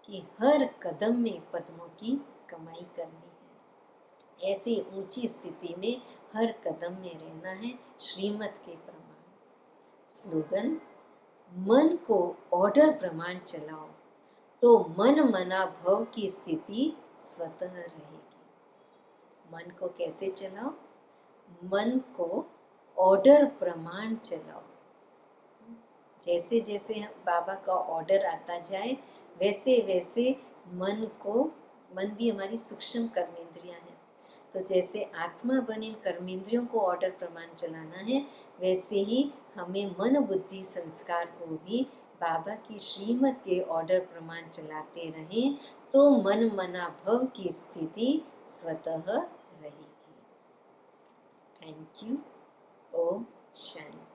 कि हर कदम में पद्मों की कमाई करनी है। ऐसी ऊंची स्थिति में हर कदम में रहना है श्रीमत के प्रमाण। स्लोगन, मन को ऑर्डर प्रमाण चलाओ तो मन मना भव की स्थिति स्वतः रहेगी। मन को कैसे चलाओ? मन को ऑर्डर प्रमाण चलाओ। जैसे जैसे बाबा का ऑर्डर आता जाए, वैसे वैसे मन भी हमारी सूक्ष्म कर्मेंद्रियां हैं, तो जैसे आत्मा बन इन कर्मेंद्रियों को ऑर्डर प्रमाण चलाना है, वैसे ही हमें मन बुद्धि संस्कार को भी बाबा की श्रीमत के ऑर्डर प्रमाण चलाते रहें, तो मन मना भव की स्थिति स्वतः रहेगी। Thank you. ओम शांति।